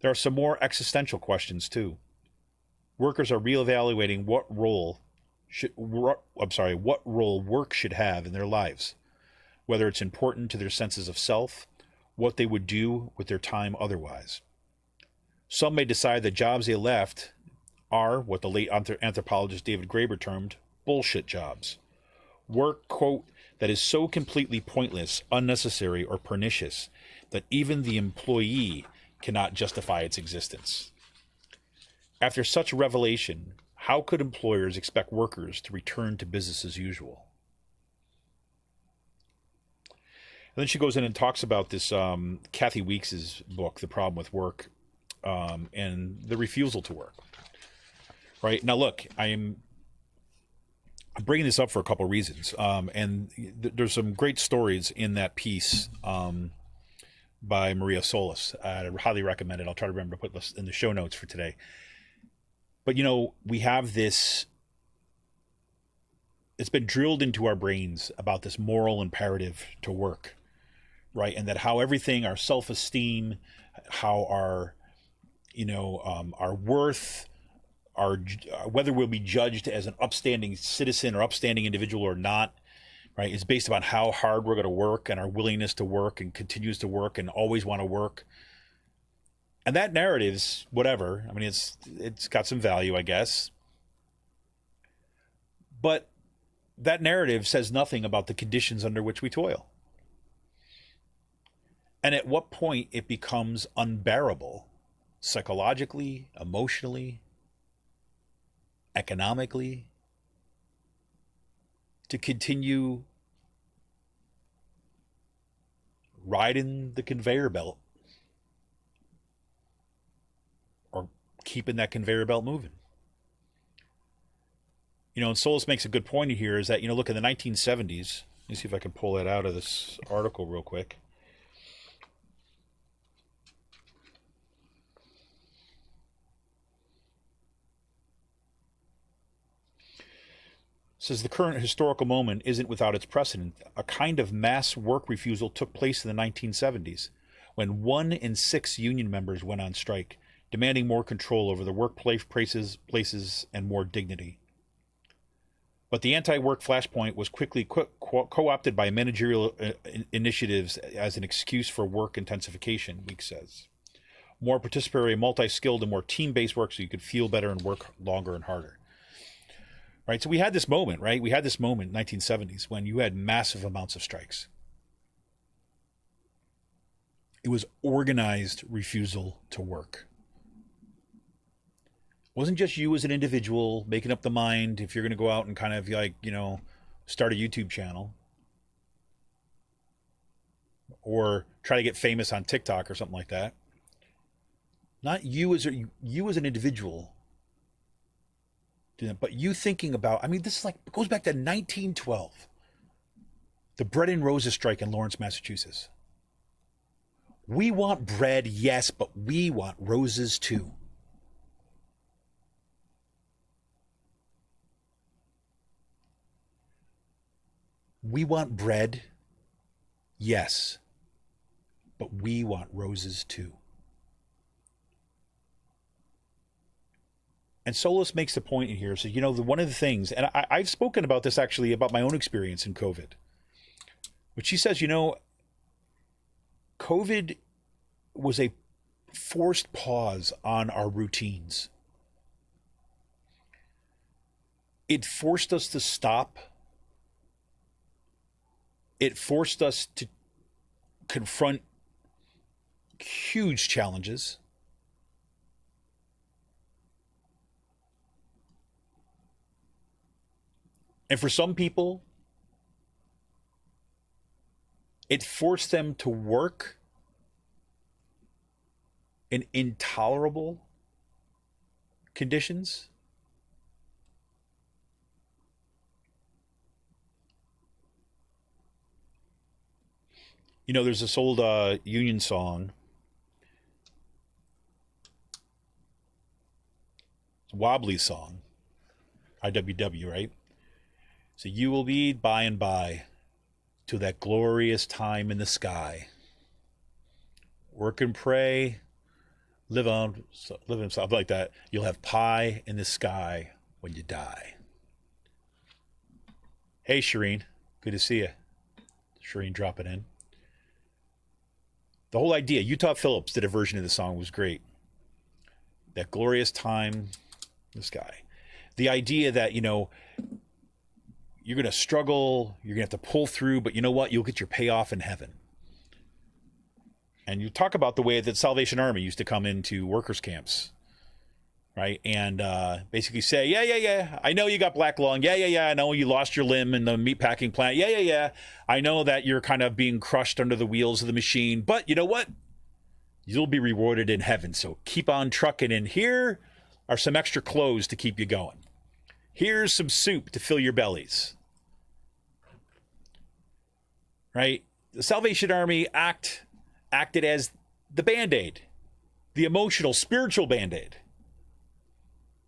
There are some more existential questions, too. Workers are reevaluating what role work should have in their lives, whether it's important to their senses of self, what they would do with their time otherwise. Some may decide the jobs they left are what the late anthropologist David Graeber termed bullshit jobs. Work, quote, that is so completely pointless, unnecessary, or pernicious that even the employee cannot justify its existence. After such revelation, how could employers expect workers to return to business as usual? And then she goes in and talks about this Kathy Weeks's book, The Problem with Work, and the refusal to work. Right now, look, I'm bringing this up for a couple of reasons, and there's some great stories in that piece by Maria Solis. I highly recommend it. I'll try to remember to put this in the show notes for today. But, we have this, it's been drilled into our brains about this moral imperative to work, right? And that how everything, our self-esteem, how our our worth, our whether we'll be judged as an upstanding citizen or upstanding individual or not, right, is based upon how hard we're going to work and our willingness to work and continues to work and always want to work. And that narrative's whatever. I mean, it's got some value, I guess. But that narrative says nothing about the conditions under which we toil. And at what point it becomes unbearable, psychologically, emotionally, economically, to continue riding the conveyor belt or keeping that conveyor belt moving. And Solis makes a good point here is that, look, in the 1970s, let me see if I can pull that out of this article real quick. It says the current historical moment isn't without its precedent. A kind of mass work refusal took place in the 1970s when 1 in 6 union members went on strike, demanding more control over the workplace places and more dignity. But the anti-work flashpoint was quickly co-opted by managerial initiatives as an excuse for work intensification, Weeks says. More participatory, multi-skilled, and more team-based work so you could feel better and work longer and harder. Right, so we had this moment, right? We had this moment in the 1970s when you had massive amounts of strikes. It was organized refusal to work. It wasn't just you as an individual making up the mind if you're going to go out and kind of start a YouTube channel or try to get famous on TikTok or something like that. Not you as an individual. But you thinking about, this is it goes back to 1912. The Bread and Roses strike in Lawrence, Massachusetts. We want bread, yes, but we want roses too. We want bread, yes, but we want roses too. And Solis makes the point in here. So, one of the things, and I've spoken about this actually, about my own experience in COVID. But she says, COVID was a forced pause on our routines. It forced us to stop. It forced us to confront huge challenges. And for some people, it forced them to work in intolerable conditions. There's this old Union song. It's a Wobbly song. IWW, right? So you will be by and by to that glorious time in the sky. Work and pray, live on something like that. You'll have pie in the sky when you die. Hey, Shireen, good to see you. Shireen dropping in. The whole idea, Utah Phillips did a version of the song, was great. That glorious time in the sky. The idea that, you're going to struggle, you're going to have to pull through, but you know what? You'll get your payoff in heaven. And you talk about the way that Salvation Army used to come into workers' camps, right? And basically say, yeah, I know you got black lung. Yeah, I know you lost your limb in the meatpacking plant. Yeah. I know that you're kind of being crushed under the wheels of the machine, but you know what? You'll be rewarded in heaven. So keep on trucking, and here are some extra clothes to keep you going. Here's some soup to fill your bellies. Right? The Salvation Army acted as the Band-Aid, the emotional, spiritual Band-Aid.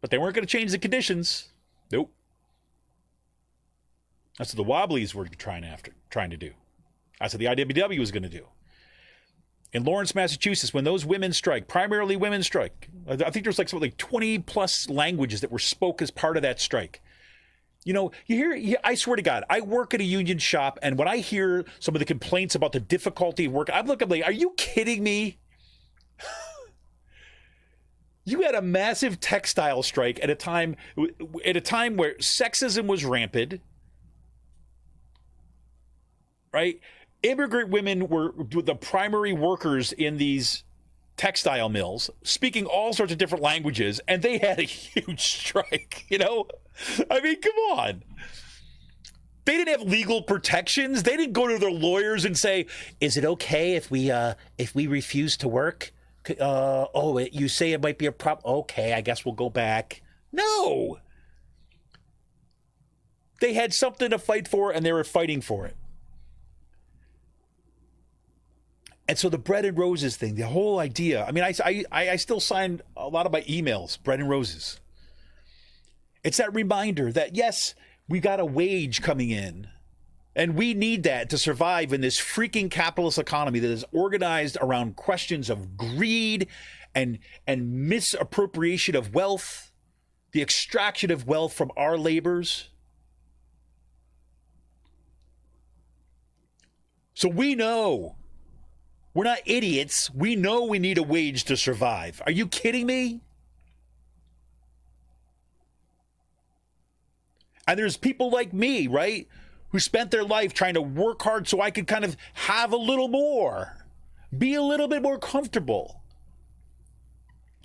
But they weren't going to change the conditions. Nope. That's what the Wobblies were trying to do. That's what the IWW was going to do. In Lawrence, Massachusetts, when those women strike, primarily women strike, I think there's like something like 20 plus languages that were spoke as part of that strike. You know, you hear, I swear to God, I work at a union shop, and when I hear some of the complaints about the difficulty of work, I'm looking like, are you kidding me? You had a massive textile strike at a time where sexism was rampant, right? Immigrant women were the primary workers in these textile mills, speaking all sorts of different languages, and they had a huge strike, you know? I mean, come on. They didn't have legal protections. They didn't go to their lawyers and say, is it okay if we refuse to work? You say it might be a problem. Okay, I guess we'll go back. No. They had something to fight for, and they were fighting for it. And so the bread and roses thing, the whole idea, I mean, I still sign a lot of my emails, bread and roses. It's that reminder that, yes, we got a wage coming in, and we need that to survive in this freaking capitalist economy that is organized around questions of greed and misappropriation of wealth, the extraction of wealth from our labors. So we know. We're not idiots. We know we need a wage to survive. Are you kidding me? And there's people like me, right, who spent their life trying to work hard so I could kind of have a little more, be a little bit more comfortable.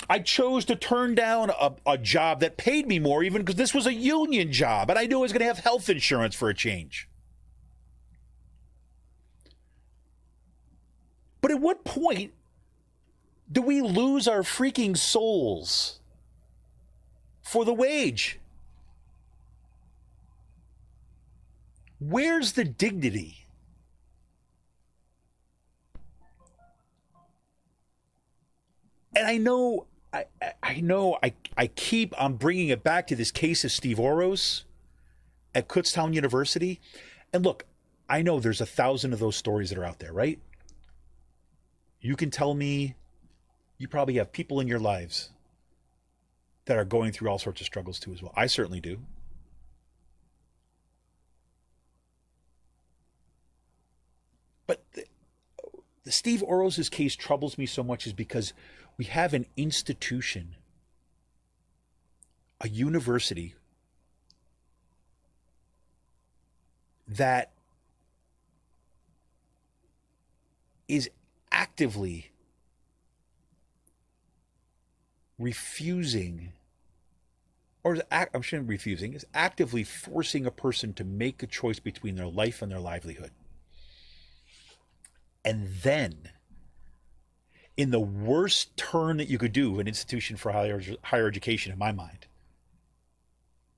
I chose to turn down a job that paid me more, even because this was a union job, and I knew I was going to have health insurance for a change. But at what point do we lose our freaking souls for the wage? Where's the dignity? And I know I keep on bringing it back to this case of Steve Oros at Kutztown University. And look, I know there's 1,000 of those stories that are out there, right? You can tell me you probably have people in your lives that are going through all sorts of struggles too as well. I certainly do. But the Steve Oros' case troubles me so much is because we have an institution, a university, that is actively refusing, or I shouldn't refusing, is actively forcing a person to make a choice between their life and their livelihood. And then, in the worst turn that you could do, an institution for higher education, in my mind,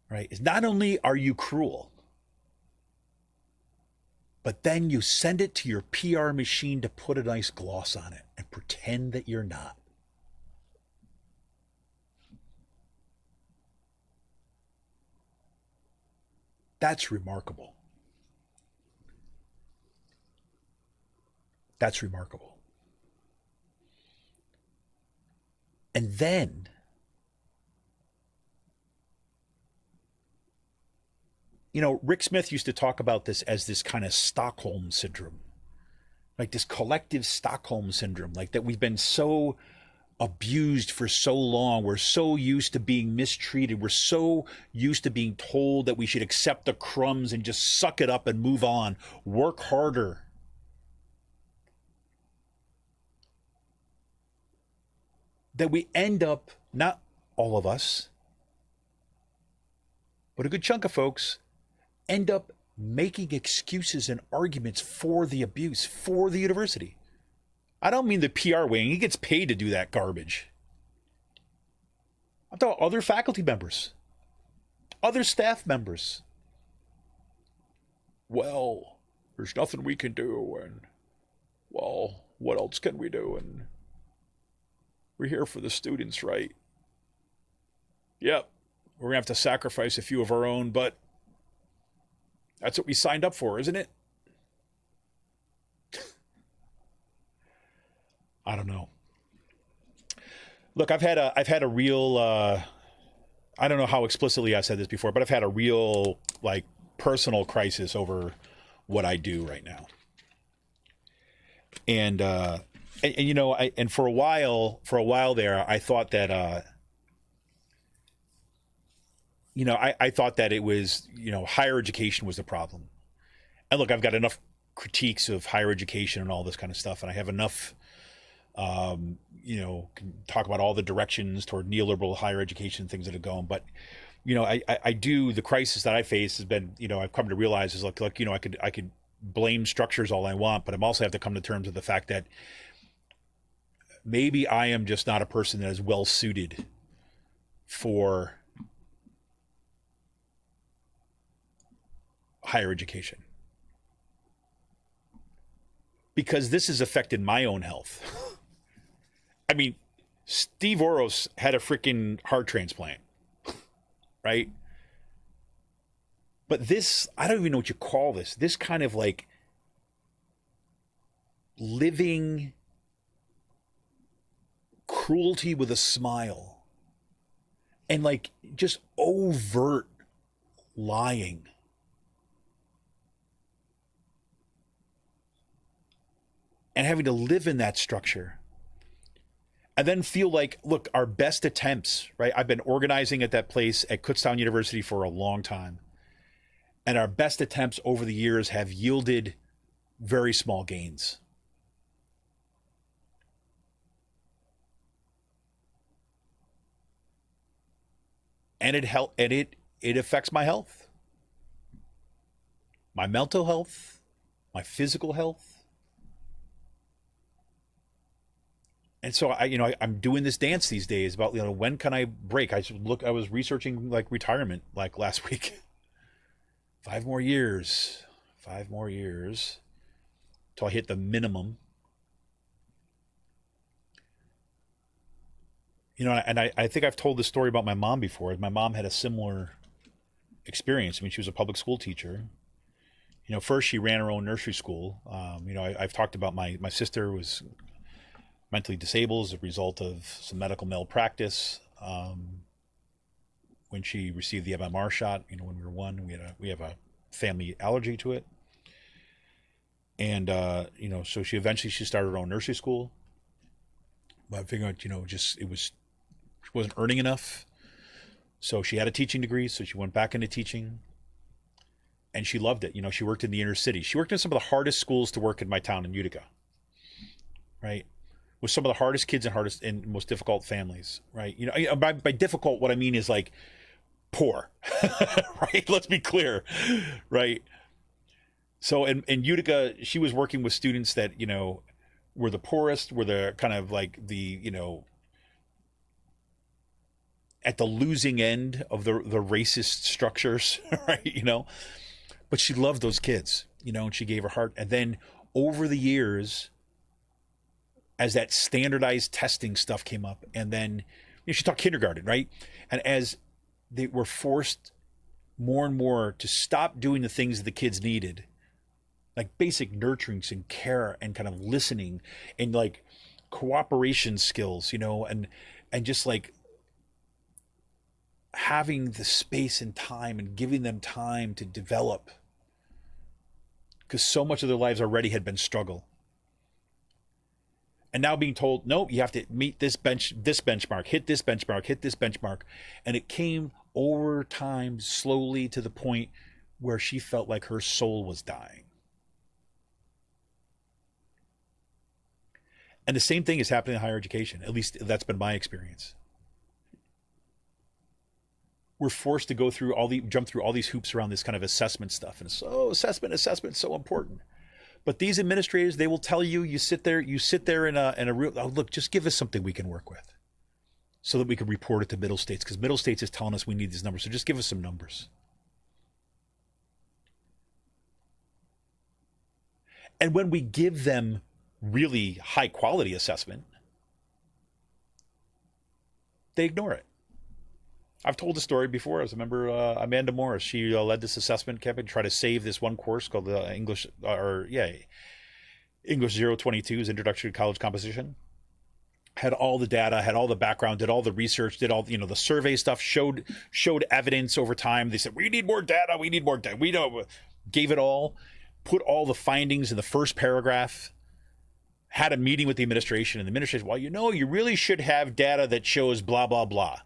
right, is not only are you cruel, but then you send it to your PR machine to put a nice gloss on it and pretend that you're not. That's remarkable. That's remarkable. And then, you know, Rick Smith used to talk about this as this kind of Stockholm syndrome, like this collective Stockholm syndrome, like that we've been so abused for so long. We're so used to being mistreated. We're so used to being told that we should accept the crumbs and just suck it up and move on, work harder. That we end up, not all of us, but a good chunk of folks, end up making excuses and arguments for the abuse, for the university. I don't mean the PR wing. He gets paid to do that garbage. I'm talking other faculty members, other staff members. Well, there's nothing we can do, and, well, what else can we do? And we're here for the students, right? Yep, we're going to have to sacrifice a few of our own, but that's what we signed up for, isn't it? I don't know. Look, I've had a real I don't know how explicitly I said this before, but I've had a real like personal crisis over what I do right now. And you know, and for a while there, I thought that you know, I thought that it was, you know, higher education was the problem. And look, I've got enough critiques of higher education and all this kind of stuff, and I have enough you know, can talk about all the directions toward neoliberal higher education things that are going. But, you know, I do, the crisis that I face has been, you know, I've come to realize is like, you know, I could blame structures all I want, but I'm also have to come to terms with the fact that maybe I am just not a person that is well suited for higher education. Because this has affected my own health. I mean, Steve Oros had a freaking heart transplant, right? But this, I don't even know what you call this. This kind of like living cruelty with a smile and like just overt lying. And having to live in that structure. And then feel like, look, our best attempts, right? I've been organizing at that place at Kutztown University for a long time. And our best attempts over the years have yielded very small gains. And it affects my health. My mental health, my physical health. And so I'm doing this dance these days about, you know, when can I break? I was researching like retirement like last week. 5 more years till I hit the minimum. You know, and I think I've told this story about my mom before. My mom had a similar experience. I mean, she was a public school teacher. You know, first she ran her own nursery school. You know, I've talked about my sister was mentally disabled as a result of some medical malpractice. When she received the MMR shot, you know, when we were 1, we have a family allergy to it. And, you know, so she started her own nursery school. But I figured, you know, she wasn't earning enough. So she had a teaching degree. So she went back into teaching and she loved it. You know, she worked in the inner city. She worked in some of the hardest schools to work in my town in Utica, right? With some of the hardest kids and most difficult families, right? You know, by difficult, what I mean is like poor, right? Let's be clear, right? So in Utica, she was working with students that, you know, were the poorest, were the kind of like the, you know, at the losing end of the racist structures, right? You know, but she loved those kids, you know, and she gave her heart. And then over the years, as that standardized testing stuff came up, and then, you know, she taught kindergarten, right? And as they were forced more and more to stop doing the things the kids needed, like basic nurturing and care and kind of listening and like cooperation skills, you know, and just like having the space and time and giving them time to develop, because so much of their lives already had been struggle. And now being told, no, you have to meet this benchmark, hit this benchmark. And it came over time, slowly, to the point where she felt like her soul was dying. And the same thing is happening in higher education. At least that's been my experience. We're forced to jump through all these hoops around this kind of assessment stuff. And so assessment is so important. But these administrators, they will tell you, you sit there in a real, oh, look, just give us something we can work with so that we can report it to Middle States, because Middle States is telling us we need these numbers. So just give us some numbers. And when we give them really high quality assessment, they ignore it. I've told the story before. I remember Amanda Morris. She led this assessment campaign to try to save this one course called the English 022's Introduction to College Composition. had all the data, had all the background, did all the research, did all, the survey stuff, showed evidence over time. They said, we need more data. We don't, gave it all, put all the findings in the first paragraph, had a meeting with the administration, and the administration, well, you really should have data that shows blah, blah, blah.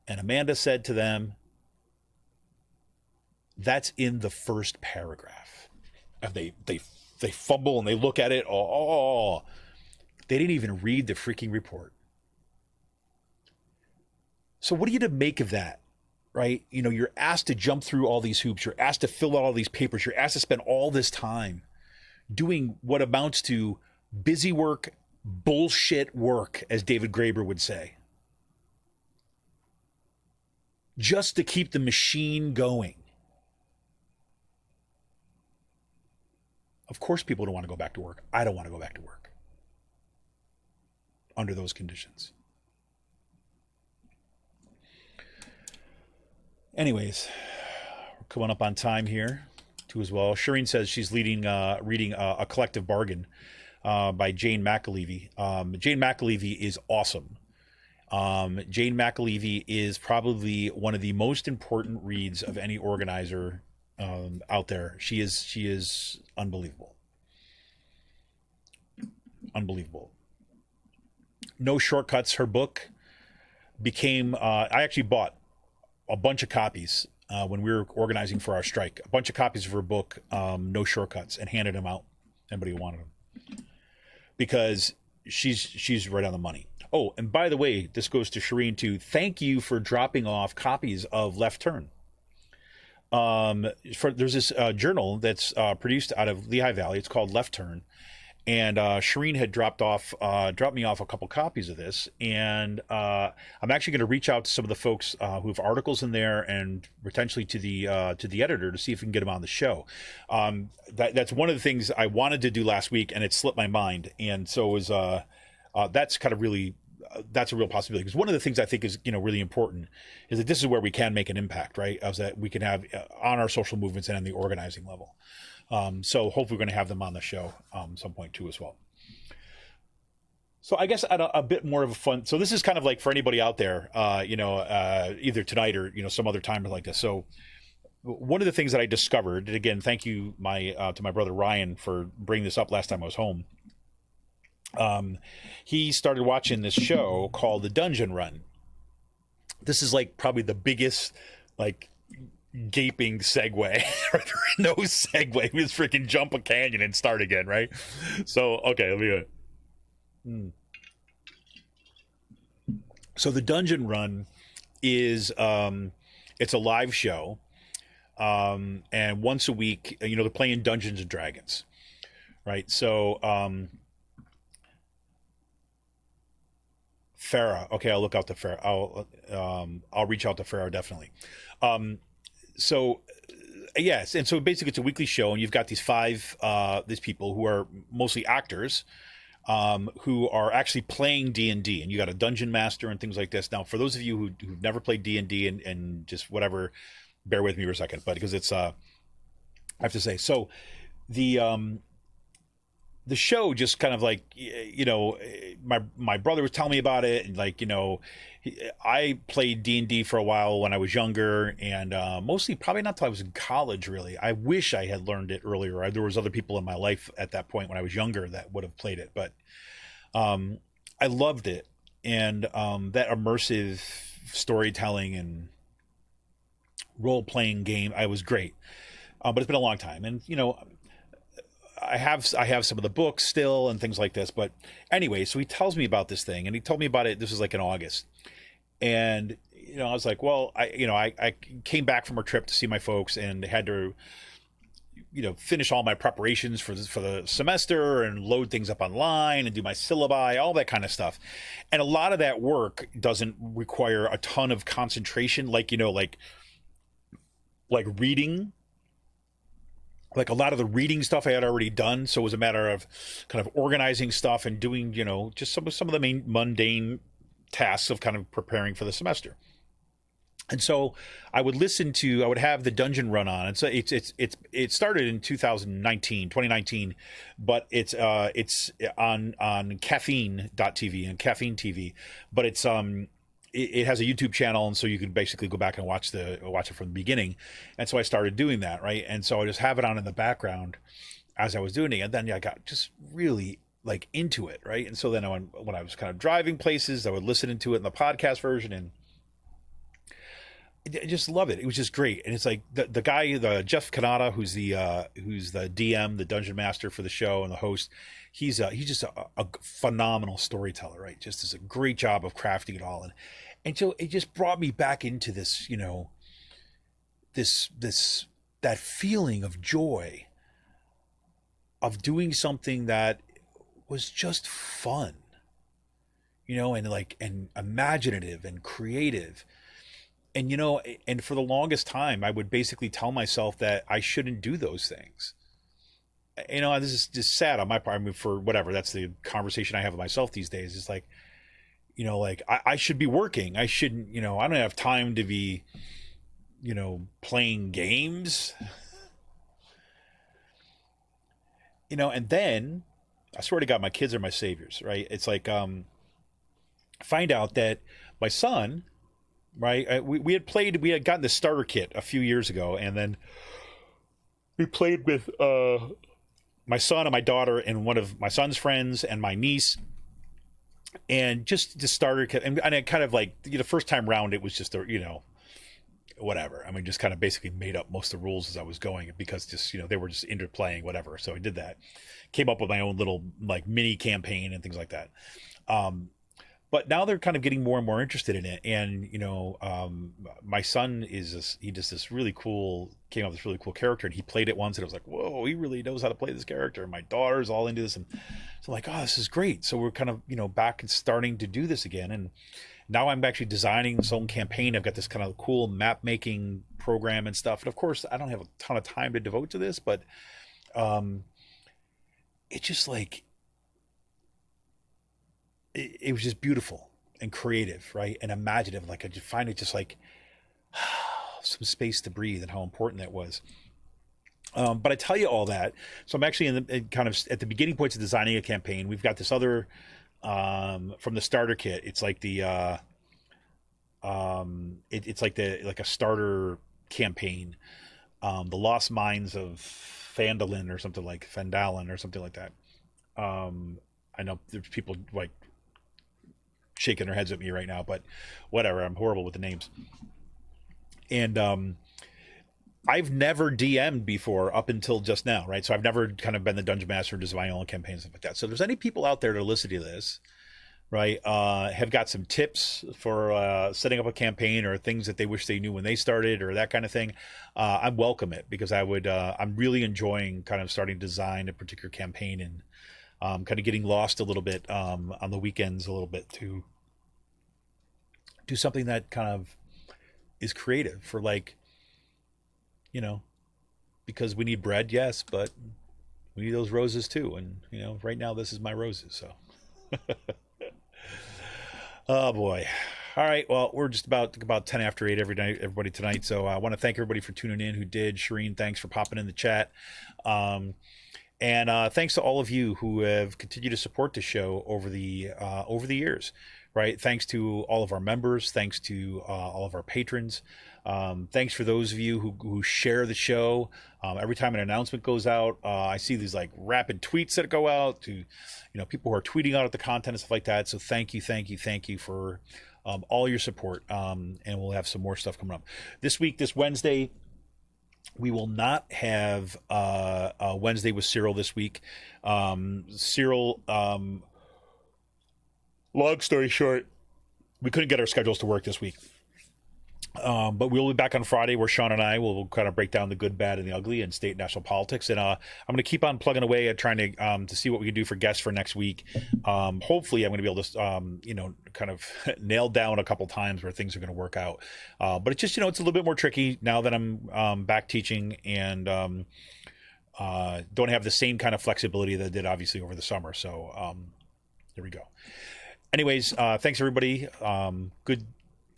And Amanda said to them, that's in the first paragraph. And they fumble and they look at it. Oh, they didn't even read the freaking report. So what are you to make of that, right? You're asked to jump through all these hoops. You're asked to fill out all these papers. You're asked to spend all this time doing what amounts to busy work, bullshit work, as David Graeber would say, just to keep the machine going. Of course, people don't want to go back to work. I don't want to go back to work under those conditions. Anyways, we're coming up on time here too as well. Shireen says she's reading A Collective Bargain by Jane McAlevey. Jane McAlevey is awesome. Jane McAlevey is probably one of the most important reads of any organizer out there. She is unbelievable. Unbelievable. No Shortcuts, her book became, I actually bought a bunch of copies when we were organizing for our strike, a bunch of copies of her book, No Shortcuts, and handed them out. Anybody who wanted them. Because she's right on the money. Oh, and by the way, this goes to Shireen too. Thank you for dropping off copies of Left Turn. There's this journal that's produced out of Lehigh Valley. It's called Left Turn, and Shireen had dropped me off a couple copies of this, and I'm actually going to reach out to some of the folks who have articles in there, and potentially to the editor to see if we can get them on the show. That's one of the things I wanted to do last week, and it slipped my mind, and so it was that's kind of really. That's a real possibility, because one of the things I think is really important is that this is where we can make an impact, right? As that we can have on our social movements and on the organizing level. So hopefully we're going to have them on the show some point too as well. So I guess at a bit more of a fun. So this is kind of like for anybody out there, either tonight or some other time like this. So one of the things that I discovered, and again, thank you to my brother Ryan for bringing this up last time I was home. He started watching this show called The Dungeon Run. This is like probably the biggest gaping segue. No segue. We just freaking jump a canyon and start again, right? So okay, let me go. So The Dungeon Run is it's a live show, and once a week, they're playing Dungeons and Dragons, right? So Farah. Okay, I'll look out to Farah. I'll reach out to Farah definitely. So yes, and so basically it's a weekly show, and you've got these these people who are mostly actors, who are actually playing D&D, and you got a dungeon master and things like this. Now, for those of you who've never played D&D and just whatever, bear with me for a second, but because it's I have to say, so the show just kind of my brother was telling me about it, and I played D&D for a while when I was younger, and mostly probably not till I was in college, really. I wish I had learned it earlier. There was other people in my life at that point when I was younger that would have played it, but I loved it, and that immersive storytelling and role-playing game, I was great, but it's been a long time, and I have some of the books still and things like this, but anyway, so he tells me about this thing, and he told me about it. This was in August, and I was like, well, I came back from a trip to see my folks, and had to finish all my preparations for the semester and load things up online and do my syllabi, all that kind of stuff. And a lot of that work doesn't require a ton of concentration, like reading. Like a lot of the reading stuff I had already done, so it was a matter of kind of organizing stuff and doing, just some of the main mundane tasks of kind of preparing for the semester. And so I would I would have the dungeon run on. And so it started in 2019, but it's on caffeine.tv and caffeine TV, but it has a YouTube channel, and so you can basically go back and watch it from the beginning. And so I started doing that, right? And so I just have it on in the background as I was doing it, and then I got just really like into it, right? And so then when I was kind of driving places, I would listen to it in the podcast version, and I just love it. It was just great. And it's like the guy, the Jeff Kanata, who's the DM, the dungeon master for the show and the host. He's just a phenomenal storyteller, right? Just does a great job of crafting it all. And so it just brought me back into this, that feeling of joy of doing something that was just fun, and imaginative and creative. And, and for the longest time, I would basically tell myself that I shouldn't do those things. This is just sad on my part. I mean, for whatever, that's the conversation I have with myself these days. It's like, I should be working. I shouldn't, I don't have time to be, playing games. And then I swear to God, my kids are my saviors, right? It's like, find out that my son, right? We had gotten the starter kit a few years ago, and then we played with my son and my daughter and one of my son's friends and my niece, and just the starter kit. And I kind of like, the first time round, it was just whatever. I mean, just kind of basically made up most of the rules as I was going, because just, they were just interplaying whatever. So I did that, came up with my own little like mini campaign and things like that. But now they're kind of getting more and more interested in it. And, my son he just came up with this really cool character, and he played it once, and it was like, whoa, he really knows how to play this character. And my daughter's all into this. And so I'm like, oh, this is great. So we're kind of, back and starting to do this again. And now I'm actually designing this own campaign. I've got this kind of cool map making program and stuff. And of course, I don't have a ton of time to devote to this, but it's just like, it was just beautiful and creative, right? And imaginative. Like, I just find it just like some space to breathe, and how important that was. But I tell you all that. So I'm actually in kind of at the beginning points of designing a campaign. We've got this other, from the starter kit. It's like the, it's like a starter campaign. The Lost Mines of Phandalin or something like that. I know there's people like shaking their heads at me right now, but whatever. I'm horrible with the names. And I've never DM'd before up until just now, right? So I've never kind of been the dungeon master, designing my own campaigns, stuff like that. So if there's any people out there that are listening to this, right, have got some tips for setting up a campaign, or things that they wish they knew when they started, or that kind of thing, I welcome it, because I'm really enjoying kind of starting to design a particular campaign, and kind of getting lost a little bit on the weekends a little bit to do something that kind of is creative for, like, because we need bread, yes, but we need those roses too. And, right now this is my roses. So, oh boy. All right. Well, we're just about 10 after 8 everybody tonight. So I want to thank everybody for tuning in who did. Shireen, thanks for popping in the chat. And thanks to all of you who have continued to support the show over the years, right? Thanks to all of our members. Thanks to all of our patrons. Thanks for those of you who share the show. Every time an announcement goes out, I see these like rapid tweets that go out to, people who are tweeting out at the content and stuff like that. So thank you for all your support. And we'll have some more stuff coming up this week, this Wednesday. We will not have a Wednesday with Cyril this week. Cyril, long story short, we couldn't get our schedules to work this week. But we'll be back on Friday, where Sean and I will kind of break down the good, bad, and the ugly in state and national politics. And I'm going to keep on plugging away at trying to see what we can do for guests for next week. Hopefully, I'm going to be able to, kind of nail down a couple times where things are going to work out. But it's just, it's a little bit more tricky now that I'm back teaching, and don't have the same kind of flexibility that I did obviously over the summer. So there we go. Anyways, thanks everybody. Good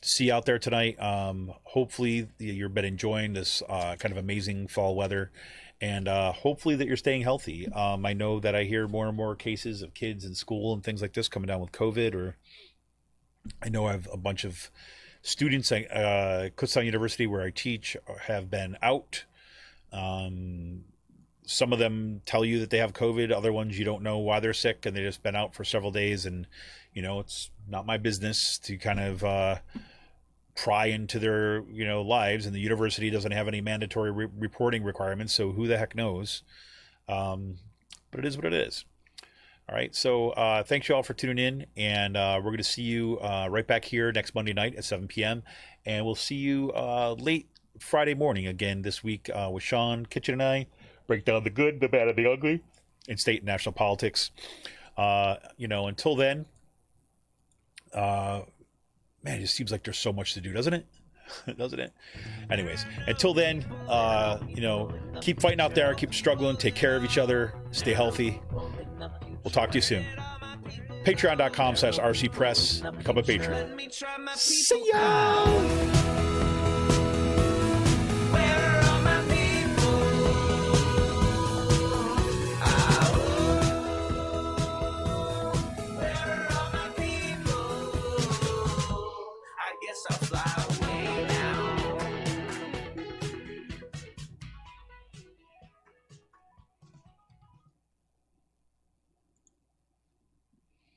see you out there tonight. Hopefully you've been enjoying this kind of amazing fall weather, and hopefully that you're staying healthy. I know that I hear more and more cases of kids in school and things like this coming down with COVID, or I know I have a bunch of students at Kutztown University where I teach have been out. Some of them tell you that they have COVID. Other ones you don't know why they're sick, and they've just been out for several days. And, it's not my business to kind of pry into their, lives. And the university doesn't have any mandatory reporting requirements, so who the heck knows? But it is what it is. All right, so thanks you all for tuning in, and we're going to see you right back here next Monday night at 7 p.m. And we'll see you late Friday morning again this week with Sean Kitchen and I. Break down the good, the bad, and the ugly in state and national politics. Until then, man, it just seems like there's so much to do, doesn't it? Doesn't it? Anyways, until then, keep fighting out there, keep struggling, take care of each other, stay healthy. We'll talk to you soon. Patreon.com/RCPress. Become a patron. See ya!